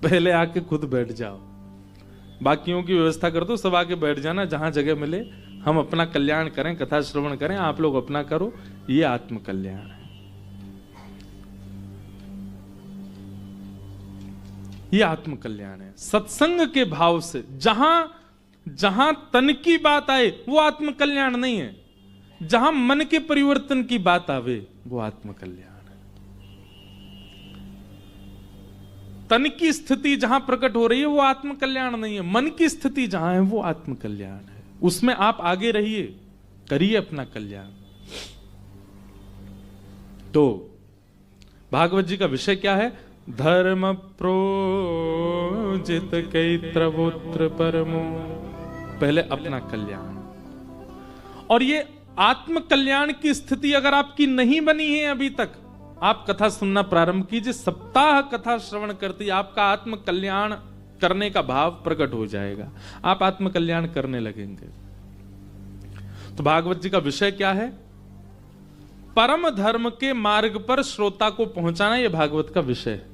पहले आके खुद बैठ जाओ, बाकियों की व्यवस्था कर दो, सब आके बैठ जाना, जहां जगह मिले। हम अपना कल्याण करें, कथा श्रवण करें, आप लोग अपना करो, ये आत्म कल्याण है। ये आत्म कल्याण है। सत्संग के भाव से जहां जहां तन की बात आए वो आत्म कल्याण नहीं है, जहां मन के परिवर्तन की बात आवे वो आत्म कल्याण है। तन की स्थिति जहां प्रकट हो रही है वो आत्म कल्याण नहीं है, मन की स्थिति जहां है वो आत्म कल्याण है। उसमें आप आगे रहिए, करिए अपना कल्याण। तो भागवत जी का विषय क्या है? धर्म प्रोजित कैत्रवोत्र परमो। पहले अपना कल्याण, और ये आत्म कल्याण की स्थिति अगर आपकी नहीं बनी है अभी तक, आप कथा सुनना प्रारंभ कीजिए, सप्ताह कथा श्रवण करती आपका आत्म कल्याण करने का भाव प्रकट हो जाएगा, आप आत्म कल्याण करने लगेंगे। तो भागवत जी का विषय क्या है? परम धर्म के मार्ग पर श्रोता को पहुंचाना, यह भागवत का विषय है।